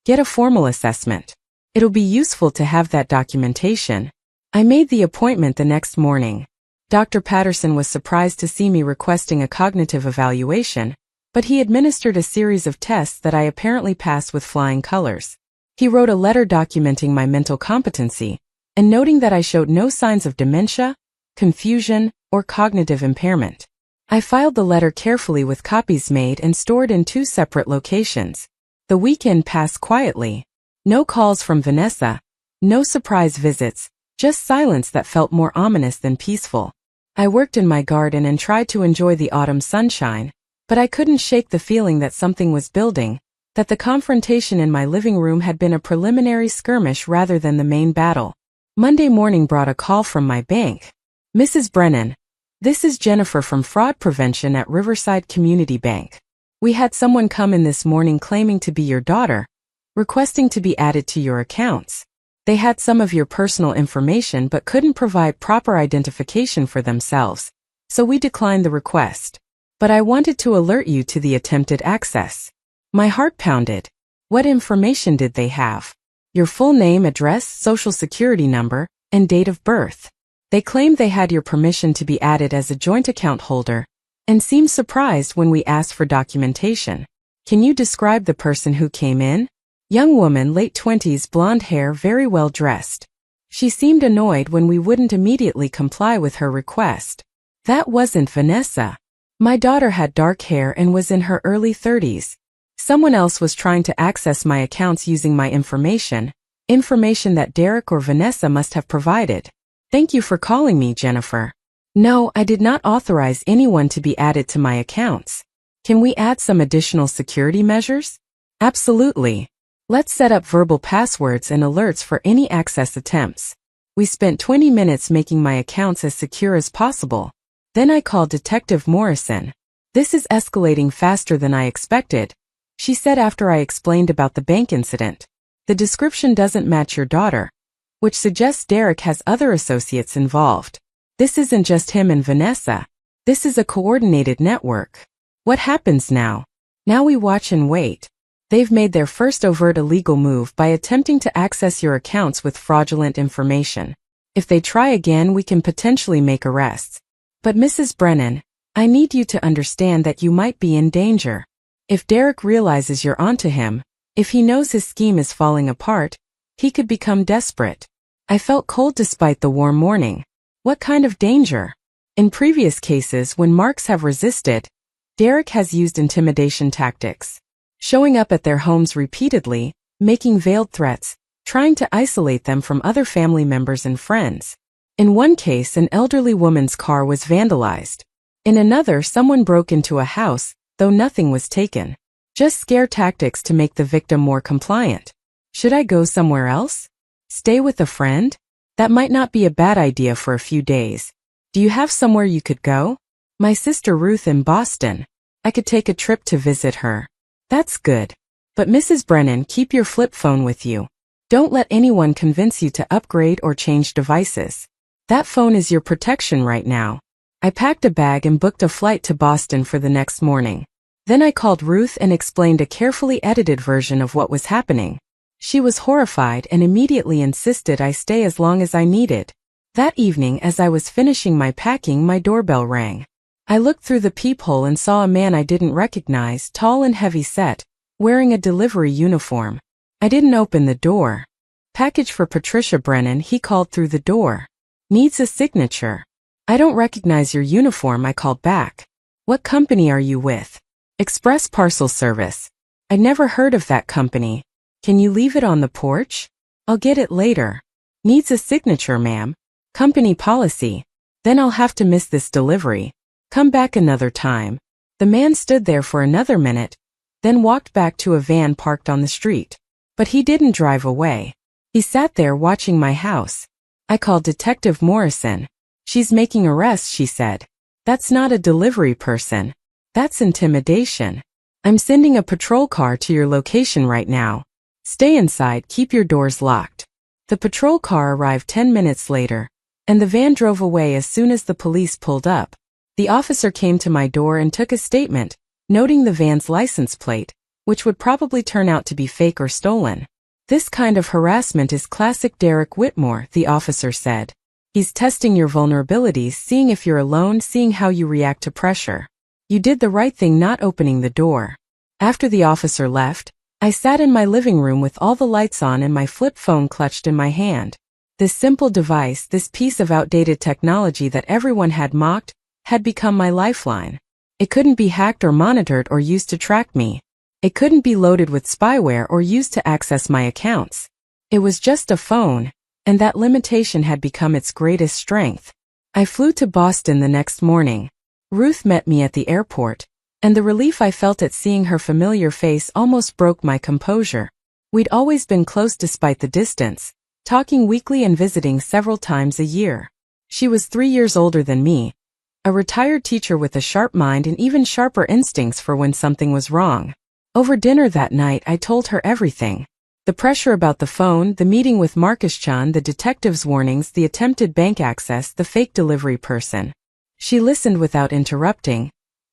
Get a formal assessment. It'll be useful to have that documentation. I made the appointment the next morning. Dr. Patterson was surprised to see me requesting a cognitive evaluation, but he administered a series of tests that I apparently passed with flying colors. He wrote a letter documenting my mental competency and noting that I showed no signs of dementia, confusion, or cognitive impairment. I filed the letter carefully with copies made and stored in 2 separate locations. The weekend passed quietly. No calls from Vanessa, no surprise visits, just silence that felt more ominous than peaceful. I worked in my garden and tried to enjoy the autumn sunshine, but I couldn't shake the feeling that something was building, that the confrontation in my living room had been a preliminary skirmish rather than the main battle. Monday morning brought a call from my bank. Mrs. Brennan, this is Jennifer from Fraud Prevention at Riverside Community Bank. We had someone come in this morning claiming to be your daughter, requesting to be added to your accounts. They had some of your personal information but couldn't provide proper identification for themselves, so we declined the request. But I wanted to alert you to the attempted access. My heart pounded. What information did they have? Your full name, address, social security number, and date of birth. They claimed they had your permission to be added as a joint account holder, and seemed surprised when we asked for documentation. Can you describe the person who came in? Young woman, late 20s, blonde hair, very well dressed. She seemed annoyed when we wouldn't immediately comply with her request. That wasn't Vanessa. My daughter had dark hair and was in her early 30s. Someone else was trying to access my accounts using my information that Derek or Vanessa must have provided. Thank you for calling me, Jennifer. No, I did not authorize anyone to be added to my accounts. Can we add some additional security measures? Absolutely. Let's set up verbal passwords and alerts for any access attempts. We spent 20 minutes making my accounts as secure as possible. Then I called Detective Morrison. This is escalating faster than I expected, she said after I explained about the bank incident. The description doesn't match your daughter, which suggests Derek has other associates involved. This isn't just him and Vanessa. This is a coordinated network. What happens now? Now we watch and wait. They've made their first overt illegal move by attempting to access your accounts with fraudulent information. If they try again, we can potentially make arrests. But Mrs. Brennan, I need you to understand that you might be in danger. If Derek realizes you're onto him, if he knows his scheme is falling apart, he could become desperate. I felt cold despite the warm morning. What kind of danger? In previous cases, when marks have resisted, Derek has used intimidation tactics. Showing up at their homes repeatedly, making veiled threats, trying to isolate them from other family members and friends. In one case, an elderly woman's car was vandalized. In another, someone broke into a house, though nothing was taken. Just scare tactics to make the victim more compliant. Should I go somewhere else? Stay with a friend? That might not be a bad idea for a few days. Do you have somewhere you could go? My sister Ruth in Boston. I could take a trip to visit her. That's good. But Mrs. Brennan, keep your flip phone with you. Don't let anyone convince you to upgrade or change devices. That phone is your protection right now. I packed a bag and booked a flight to Boston for the next morning. Then I called Ruth and explained a carefully edited version of what was happening. She was horrified and immediately insisted I stay as long as I needed. That evening, as I was finishing my packing, my doorbell rang. I looked through the peephole and saw a man I didn't recognize, tall and heavy-set, wearing a delivery uniform. I didn't open the door. "Package for Patricia Brennan," he called through the door. "Needs a signature." "I don't recognize your uniform," I called back. "What company are you with?" "Express Parcel Service." "I'd never heard of that company. Can you leave it on the porch?" "I'll get it later." "Needs a signature, ma'am." "Company policy." "Then I'll have to miss this delivery. Come back another time." The man stood there for another minute, then walked back to a van parked on the street. But he didn't drive away. He sat there watching my house. I called Detective Morrison. "She's making arrests," she said. "That's not a delivery person. That's intimidation. I'm sending a patrol car to your location right now. Stay inside, keep your doors locked." The patrol car arrived 10 minutes later, and the van drove away as soon as the police pulled up. The officer came to my door and took a statement, noting the van's license plate, which would probably turn out to be fake or stolen. "This kind of harassment is classic Derek Whitmore," the officer said. "He's testing your vulnerabilities, seeing if you're alone, seeing how you react to pressure. You did the right thing not opening the door." After the officer left, I sat in my living room with all the lights on and my flip phone clutched in my hand. This simple device, this piece of outdated technology that everyone had mocked, had become my lifeline. It couldn't be hacked or monitored or used to track me. It couldn't be loaded with spyware or used to access my accounts. It was just a phone, and that limitation had become its greatest strength. I flew to Boston the next morning. Ruth met me at the airport, and the relief I felt at seeing her familiar face almost broke my composure. We'd always been close despite the distance, talking weekly and visiting several times a year. She was 3 years older than me, a retired teacher with a sharp mind and even sharper instincts for when something was wrong. Over dinner that night, I told her everything. The pressure about the phone, the meeting with Marcus Chan, the detective's warnings, the attempted bank access, the fake delivery person. She listened without interrupting,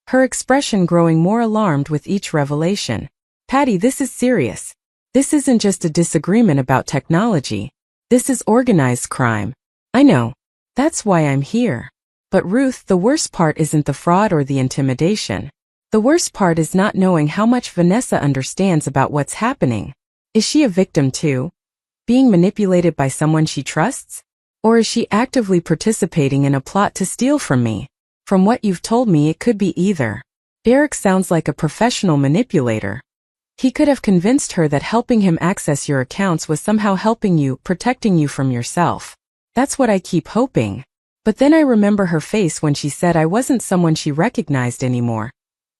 her expression growing more alarmed with each revelation. "Patty, this is serious. This isn't just a disagreement about technology. This is organized crime." "I know. That's why I'm here." "But Ruth, the worst part isn't the fraud or the intimidation. The worst part is not knowing how much Vanessa understands about what's happening. Is she a victim too? Being manipulated by someone she trusts? Or is she actively participating in a plot to steal from me? From what you've told me, it could be either. Derek sounds like a professional manipulator. He could have convinced her that helping him access your accounts was somehow helping you, protecting you from yourself. That's what I keep hoping. But then I remember her face when she said I wasn't someone she recognized anymore.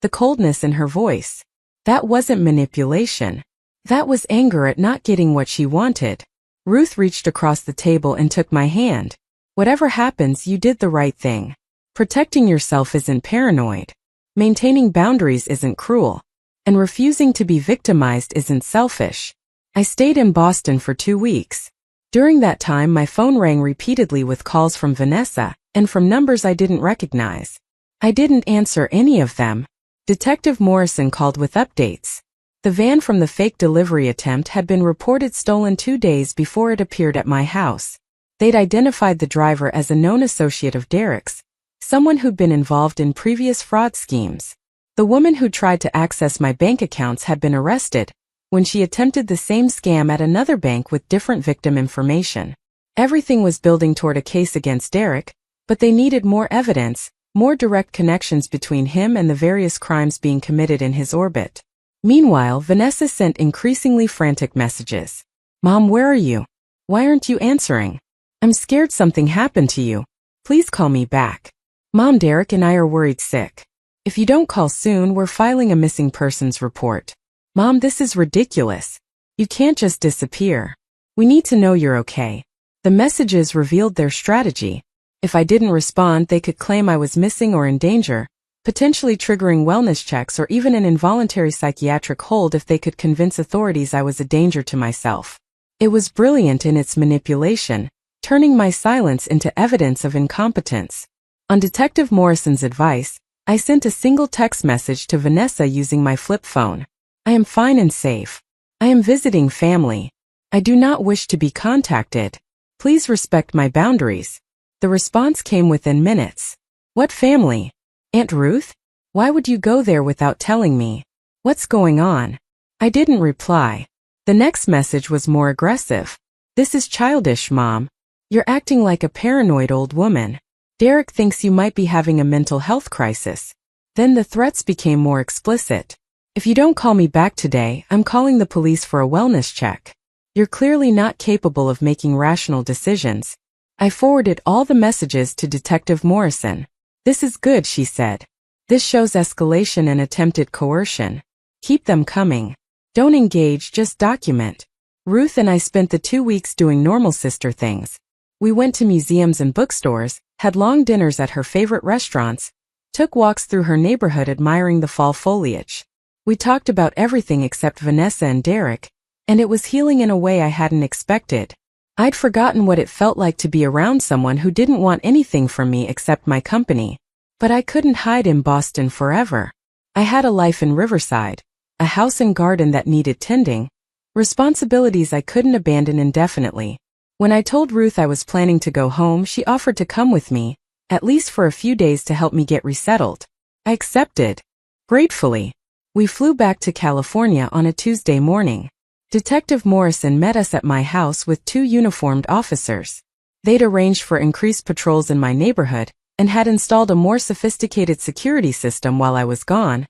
The coldness in her voice. That wasn't manipulation. That was anger at not getting what she wanted. Ruth reached across the table and took my hand. "Whatever happens, you did the right thing. Protecting yourself isn't paranoid. Maintaining boundaries isn't cruel. And refusing to be victimized isn't selfish." I stayed in Boston for 2 weeks. During that time, my phone rang repeatedly with calls from Vanessa, and from numbers I didn't recognize. I didn't answer any of them. Detective Morrison called with updates. The van from the fake delivery attempt had been reported stolen 2 days before it appeared at my house. They'd identified the driver as a known associate of Derek's, someone who'd been involved in previous fraud schemes. The woman who tried to access my bank accounts had been arrested when she attempted the same scam at another bank with different victim information. Everything was building toward a case against Derek, but they needed more evidence, more direct connections between him and the various crimes being committed in his orbit. Meanwhile, Vanessa sent increasingly frantic messages. "Mom, where are you? Why aren't you answering? I'm scared something happened to you. Please call me back. Mom, Derek and I are worried sick. If you don't call soon, we're filing a missing persons report. Mom, this is ridiculous. You can't just disappear. We need to know you're okay." The messages revealed their strategy. If I didn't respond, they could claim I was missing or in danger, potentially triggering wellness checks or even an involuntary psychiatric hold if they could convince authorities I was a danger to myself. It was brilliant in its manipulation, turning my silence into evidence of incompetence. On Detective Morrison's advice, I sent a single text message to Vanessa using my flip phone. "I am fine and safe. I am visiting family. I do not wish to be contacted. Please respect my boundaries. The response came within minutes. What family? Aunt Ruth? Why would you go there without telling me? What's going on? I didn't reply. The next message was more aggressive. This is childish, Mom. You're acting like a paranoid old woman. Derek thinks you might be having a mental health crisis. Then the threats became more explicit. If you don't call me back today, I'm calling the police for a wellness check. You're clearly not capable of making rational decisions. I forwarded all the messages to Detective Morrison. This is good, she said. This shows escalation and attempted coercion. Keep them coming. Don't engage, just document. Ruth and I spent the 2 weeks doing normal sister things. We went to museums and bookstores, had long dinners at her favorite restaurants, took walks through her neighborhood admiring the fall foliage. We talked about everything except Vanessa and Derek, and it was healing in a way I hadn't expected. I'd forgotten what it felt like to be around someone who didn't want anything from me except my company. But I couldn't hide in Boston forever. I had a life in Riverside, a house and garden that needed tending, responsibilities I couldn't abandon indefinitely. When I told Ruth I was planning to go home, she offered to come with me, at least for a few days to help me get resettled. I accepted. Gratefully. We flew back to California on a Tuesday morning. Detective Morrison met us at my house with 2 uniformed officers. They'd arranged for increased patrols in my neighborhood and had installed a more sophisticated security system while I was gone,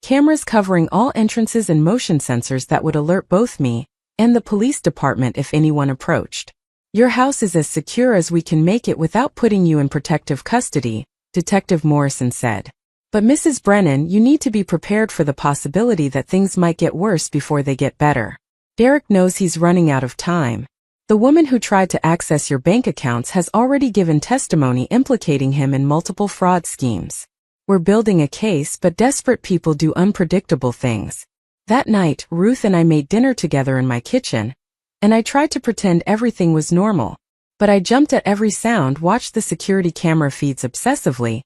cameras covering all entrances and motion sensors that would alert both me and the police department if anyone approached. Your house is as secure as we can make it without putting you in protective custody, Detective Morrison said. But Mrs. Brennan, you need to be prepared for the possibility that things might get worse before they get better. Derek knows he's running out of time. The woman who tried to access your bank accounts has already given testimony implicating him in multiple fraud schemes. We're building a case, but desperate people do unpredictable things. That night, Ruth and I made dinner together in my kitchen, and I tried to pretend everything was normal. But I jumped at every sound, watched the security camera feeds obsessively,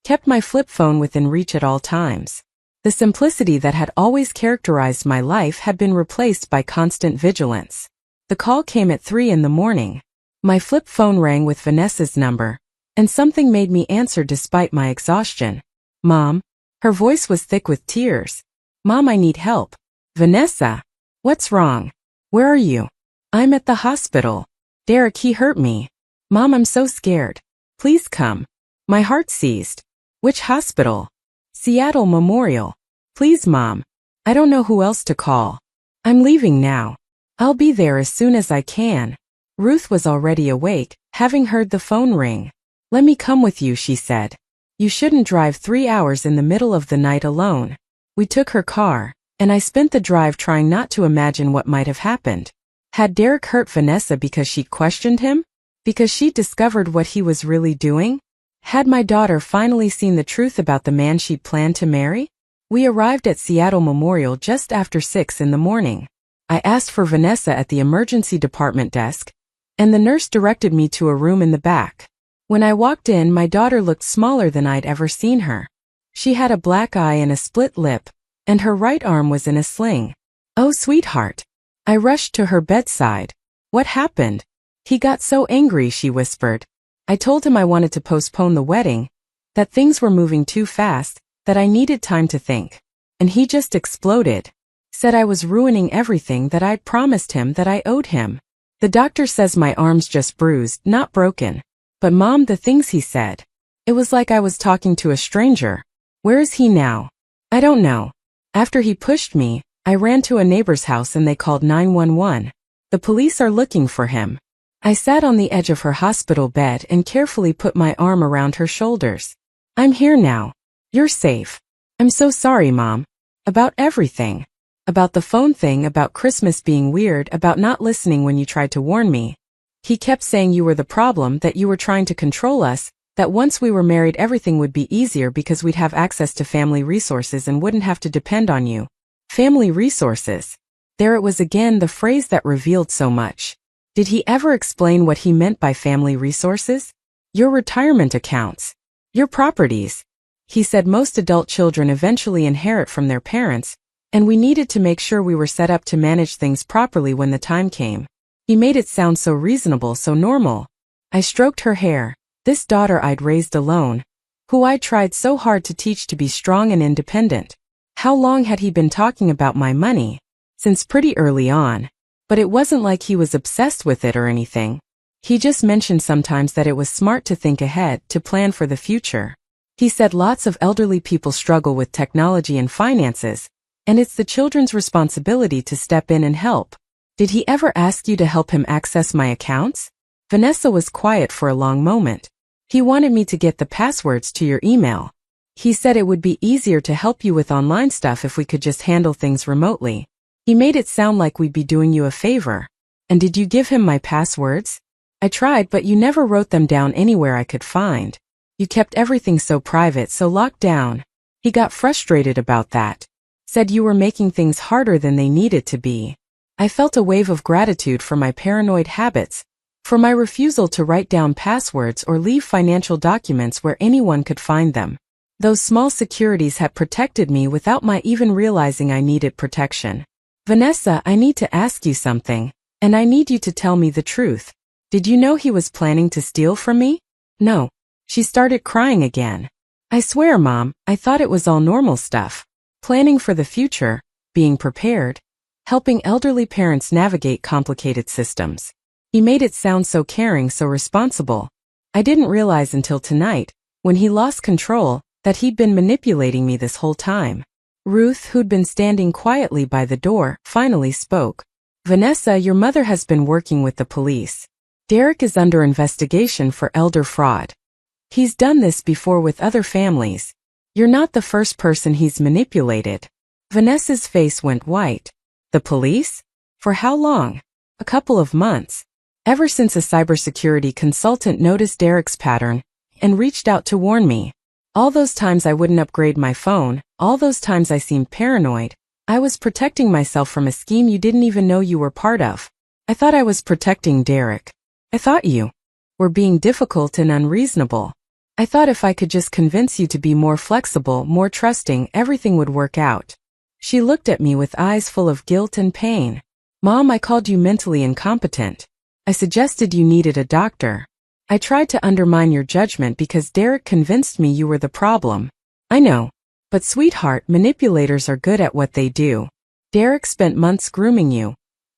kept my flip phone within reach at all times. The simplicity that had always characterized my life had been replaced by constant vigilance. The call came at 3 in the morning. My flip phone rang with Vanessa's number, and something made me answer despite my exhaustion. Mom. Her voice was thick with tears. Mom, I need help. Vanessa. What's wrong? Where are you? I'm at the hospital. Derek, he hurt me. Mom, I'm so scared. Please come. My heart seized. Which hospital? Seattle Memorial. Please, Mom. I don't know who else to call. I'm leaving now. I'll be there as soon as I can. Ruth was already awake, having heard the phone ring. Let me come with you, she said. You shouldn't drive 3 hours in the middle of the night alone. We took her car, and I spent the drive trying not to imagine what might have happened. Had Derek hurt Vanessa because she questioned him? Because she discovered what he was really doing? Had my daughter finally seen the truth about the man she'd planned to marry? We arrived at Seattle Memorial just after 6 in the morning. I asked for Vanessa at the emergency department desk, and the nurse directed me to a room in the back. When I walked in, my daughter looked smaller than I'd ever seen her. She had a black eye and a split lip, and her right arm was in a sling. Oh, sweetheart. I rushed to her bedside. What happened? He got so angry, she whispered. I told him I wanted to postpone the wedding, that things were moving too fast, that I needed time to think. And he just exploded. Said I was ruining everything that I'd promised him that I owed him. The doctor says my arm's just bruised, not broken. But Mom, the things he said. It was like I was talking to a stranger. Where is he now? I don't know. After he pushed me, I ran to a neighbor's house and they called 911. The police are looking for him. I sat on the edge of her hospital bed and carefully put my arm around her shoulders. I'm here now. You're safe. I'm so sorry, Mom. About everything. About the phone thing, about Christmas being weird, about not listening when you tried to warn me. He kept saying you were the problem, that you were trying to control us, that once we were married everything would be easier because we'd have access to family resources and wouldn't have to depend on you. Family resources. There it was again, the phrase that revealed so much. Did he ever explain what he meant by family resources? Your retirement accounts. Your properties. He said most adult children eventually inherit from their parents, and we needed to make sure we were set up to manage things properly when the time came. He made it sound so reasonable, so normal. I stroked her hair. This daughter I'd raised alone, who I'd tried so hard to teach to be strong and independent. How long had he been talking about my money? Since pretty early on. But it wasn't like he was obsessed with it or anything. He just mentioned sometimes that it was smart to think ahead, to plan for the future. He said lots of elderly people struggle with technology and finances, and it's the children's responsibility to step in and help. Did he ever ask you to help him access my accounts? Vanessa was quiet for a long moment. He wanted me to get the passwords to your email. He said it would be easier to help you with online stuff if we could just handle things remotely. He made it sound like we'd be doing you a favor. And did you give him my passwords? I tried, but you never wrote them down anywhere I could find. You kept everything so private, so locked down. He got frustrated about that. Said you were making things harder than they needed to be. I felt a wave of gratitude for my paranoid habits, for my refusal to write down passwords or leave financial documents where anyone could find them. Those small securities had protected me without my even realizing I needed protection. Vanessa, I need to ask you something, and I need you to tell me the truth. Did you know he was planning to steal from me? No. She started crying again. I swear, Mom, I thought it was all normal stuff. Planning for the future, being prepared, helping elderly parents navigate complicated systems. He made it sound so caring, so responsible. I didn't realize until tonight, when he lost control, that he'd been manipulating me this whole time. Ruth, who'd been standing quietly by the door, finally spoke. Vanessa, your mother has been working with the police. Derek is under investigation for elder fraud. He's done this before with other families. You're not the first person he's manipulated. Vanessa's face went white. The police? For how long? A couple of months. Ever since a cybersecurity consultant noticed Derek's pattern and reached out to warn me. All those times I wouldn't upgrade my phone, all those times I seemed paranoid, I was protecting myself from a scheme you didn't even know you were part of. I thought I was protecting Derek. I thought you were being difficult and unreasonable. I thought if I could just convince you to be more flexible, more trusting, everything would work out. She looked at me with eyes full of guilt and pain. Mom, I called you mentally incompetent. I suggested you needed a doctor. I tried to undermine your judgment because Derek convinced me you were the problem. I know. But sweetheart, manipulators are good at what they do. Derek spent months grooming you,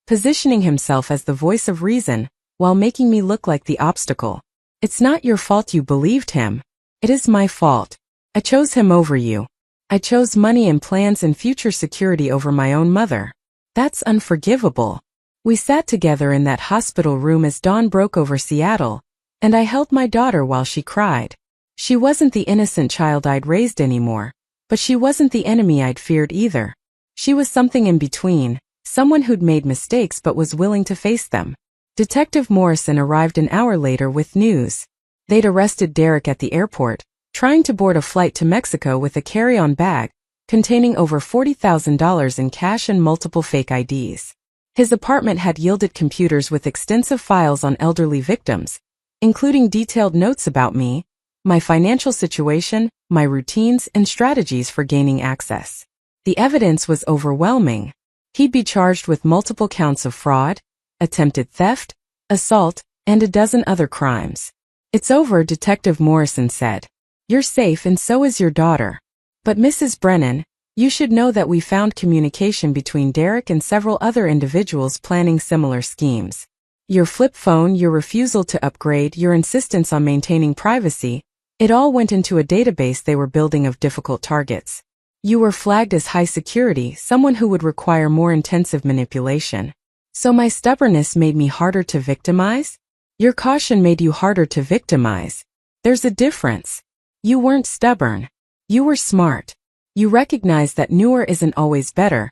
positioning himself as the voice of reason, while making me look like the obstacle. It's not your fault you believed him. It is my fault. I chose him over you. I chose money and plans and future security over my own mother. That's unforgivable. We sat together in that hospital room as dawn broke over Seattle, and I held my daughter while she cried. She wasn't the innocent child I'd raised anymore, but she wasn't the enemy I'd feared either. She was something in between, someone who'd made mistakes but was willing to face them. Detective Morrison arrived an hour later with news. They'd arrested Derek at the airport, trying to board a flight to Mexico with a carry-on bag containing over $40,000 in cash and multiple fake IDs. His apartment had yielded computers with extensive files on elderly victims, including detailed notes about me, my financial situation, my routines, and strategies for gaining access. The evidence was overwhelming. He'd be charged with multiple counts of fraud, attempted theft, assault, and a dozen other crimes. It's over, Detective Morrison said. You're safe and so is your daughter. But Mrs. Brennan, you should know that we found communication between Derek and several other individuals planning similar schemes. Your flip phone, your refusal to upgrade, your insistence on maintaining privacy, it all went into a database they were building of difficult targets. You were flagged as high security, someone who would require more intensive manipulation. So my stubbornness made me harder to victimize? Your caution made you harder to victimize. There's a difference. You weren't stubborn. You were smart. You recognized that newer isn't always better.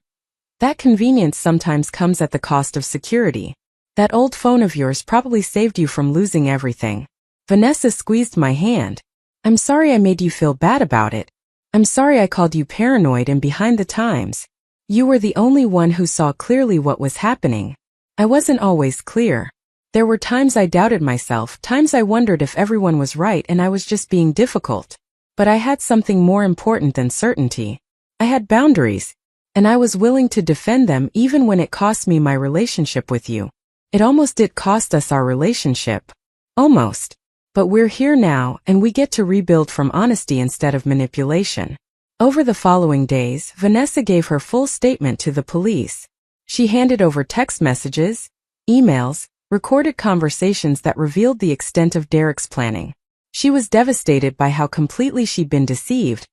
That convenience sometimes comes at the cost of security. That old phone of yours probably saved you from losing everything. Vanessa squeezed my hand. I'm sorry I made you feel bad about it. I'm sorry I called you paranoid and behind the times. You were the only one who saw clearly what was happening. I wasn't always clear. There were times I doubted myself, times I wondered if everyone was right and I was just being difficult. But I had something more important than certainty. I had boundaries, and I was willing to defend them even when it cost me my relationship with you. It almost did cost us our relationship. Almost. But we're here now, and we get to rebuild from honesty instead of manipulation. Over the following days, Vanessa gave her full statement to the police. She handed over text messages, emails, recorded conversations that revealed the extent of Derek's planning. She was devastated by how completely she'd been deceived,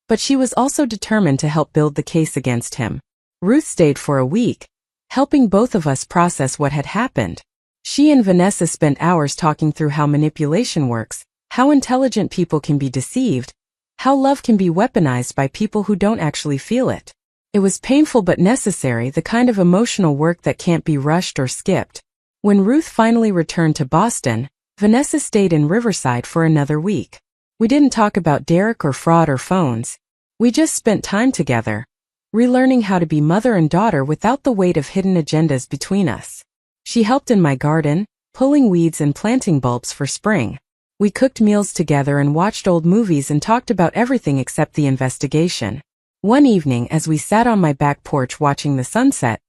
but she was also determined to help build the case against him. Ruth stayed for a week, helping both of us process what had happened. She and Vanessa spent hours talking through how manipulation works, how intelligent people can be deceived, how love can be weaponized by people who don't actually feel it. It was painful but necessary, the kind of emotional work that can't be rushed or skipped. When Ruth finally returned to Boston, Vanessa stayed in Riverside for another week. We didn't talk about Derek or fraud or phones. We just spent time together, relearning how to be mother and daughter without the weight of hidden agendas between us. She helped in my garden, pulling weeds and planting bulbs for spring. We cooked meals together and watched old movies and talked about everything except the investigation. One evening, as we sat on my back porch watching the sunset,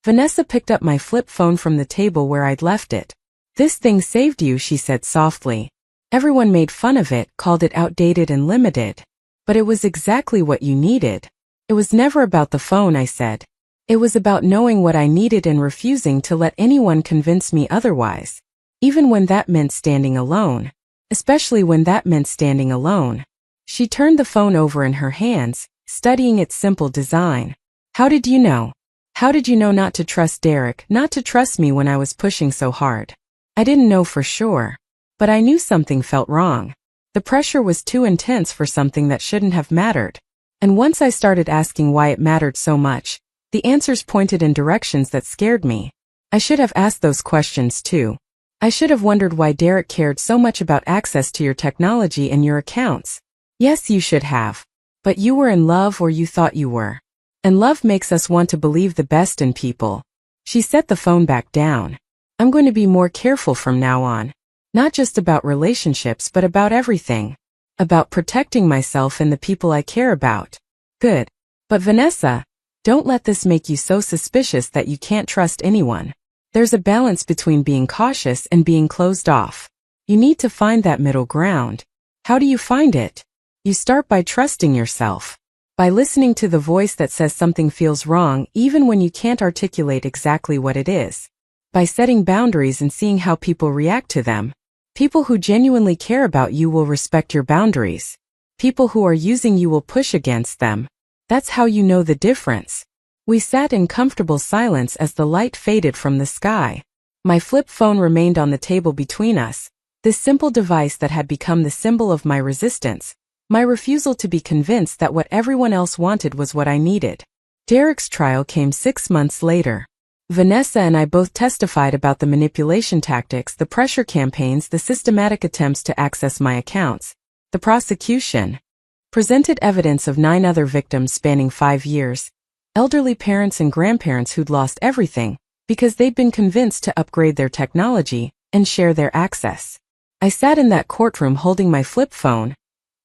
Vanessa picked up my flip phone from the table where I'd left it. "This thing saved you," she said softly. "Everyone made fun of it, called it outdated and limited. But it was exactly what you needed." "It was never about the phone," I said. "It was about knowing what I needed and refusing to let anyone convince me otherwise. Even when that meant standing alone. Especially when that meant standing alone." She turned the phone over in her hands, studying its simple design. "How did you know? How did you know not to trust Derek, not to trust me when I was pushing so hard?" "I didn't know for sure. But I knew something felt wrong. The pressure was too intense for something that shouldn't have mattered. And once I started asking why it mattered so much, the answers pointed in directions that scared me. I should have asked those questions too. I should have wondered why Derek cared so much about access to your technology and your accounts. Yes, you should have. But you were in love, or you thought you were. And love makes us want to believe the best in people." She set the phone back down. "I'm going to be more careful from now on. Not just about relationships, but about everything. About protecting myself and the people I care about." "Good. But Vanessa, don't let this make you so suspicious that you can't trust anyone. There's a balance between being cautious and being closed off. You need to find that middle ground. How do you find it? You start by trusting yourself. By listening to the voice that says something feels wrong even when you can't articulate exactly what it is. By setting boundaries and seeing how people react to them. People who genuinely care about you will respect your boundaries. People who are using you will push against them. That's how you know the difference." We sat in comfortable silence as the light faded from the sky. My flip phone remained on the table between us, this simple device that had become the symbol of my resistance, my refusal to be convinced that what everyone else wanted was what I needed. Derek's trial came 6 months later. Vanessa and I both testified about the manipulation tactics, the pressure campaigns, the systematic attempts to access my accounts. The prosecution presented evidence of 9 other victims spanning 5 years. Elderly parents and grandparents who'd lost everything because they'd been convinced to upgrade their technology and share their access. I sat in that courtroom holding my flip phone,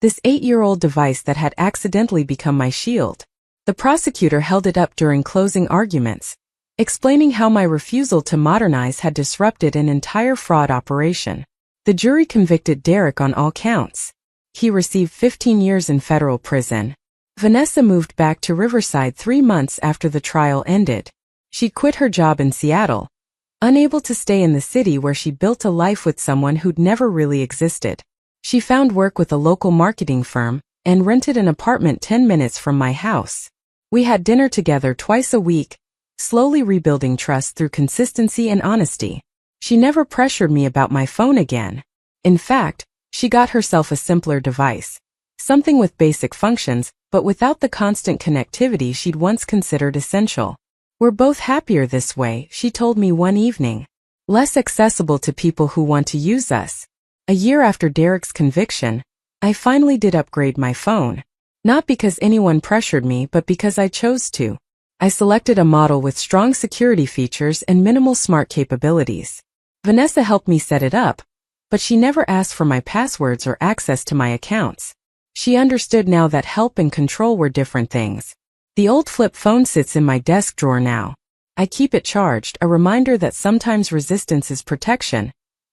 this 8-year-old device that had accidentally become my shield. The prosecutor held it up during closing arguments, explaining how my refusal to modernize had disrupted an entire fraud operation. The jury convicted Derek on all counts. He received 15 years in federal prison. Vanessa moved back to Riverside 3 months after the trial ended. She quit her job in Seattle, unable to stay in the city where she built a life with someone who'd never really existed. She found work with a local marketing firm and rented an apartment 10 minutes from my house. We had dinner together twice a week, slowly rebuilding trust through consistency and honesty. She never pressured me about my phone again. In fact, she got herself a simpler device, something with basic functions, but without the constant connectivity she'd once considered essential. "We're both happier this way," she told me one evening. "Less accessible to people who want to use us." A year after Derek's conviction, I finally did upgrade my phone. Not because anyone pressured me, but because I chose to. I selected a model with strong security features and minimal smart capabilities. Vanessa helped me set it up, but she never asked for my passwords or access to my accounts. She understood now that help and control were different things. The old flip phone sits in my desk drawer now. I keep it charged, a reminder that sometimes resistance is protection,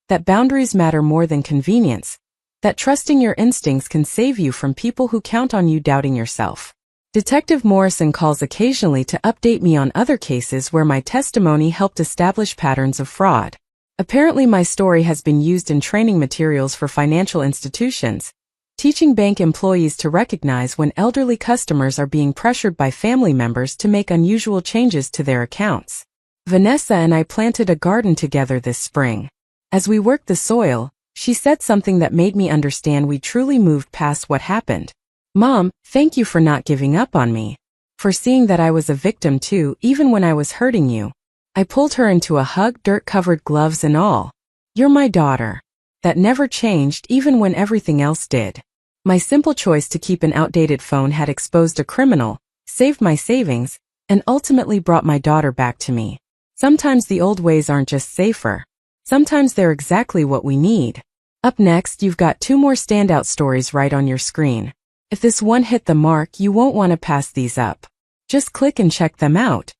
that boundaries matter more than convenience, that trusting your instincts can save you from people who count on you doubting yourself. Detective Morrison calls occasionally to update me on other cases where my testimony helped establish patterns of fraud. Apparently my story has been used in training materials for financial institutions, teaching bank employees to recognize when elderly customers are being pressured by family members to make unusual changes to their accounts. Vanessa and I planted a garden together this spring. As we worked the soil, she said something that made me understand we truly moved past what happened. Mom, thank you for not giving up on me. For seeing that I was a victim too, even when I was hurting you. I pulled her into a hug, dirt-covered gloves and all. You're my daughter. That never changed even when everything else did. My simple choice to keep an outdated phone had exposed a criminal, saved my savings, and ultimately brought my daughter back to me. Sometimes the old ways aren't just safer. Sometimes they're exactly what we need. Up next, you've got 2 more standout stories right on your screen. If this one hit the mark, you won't want to pass these up. Just click and check them out.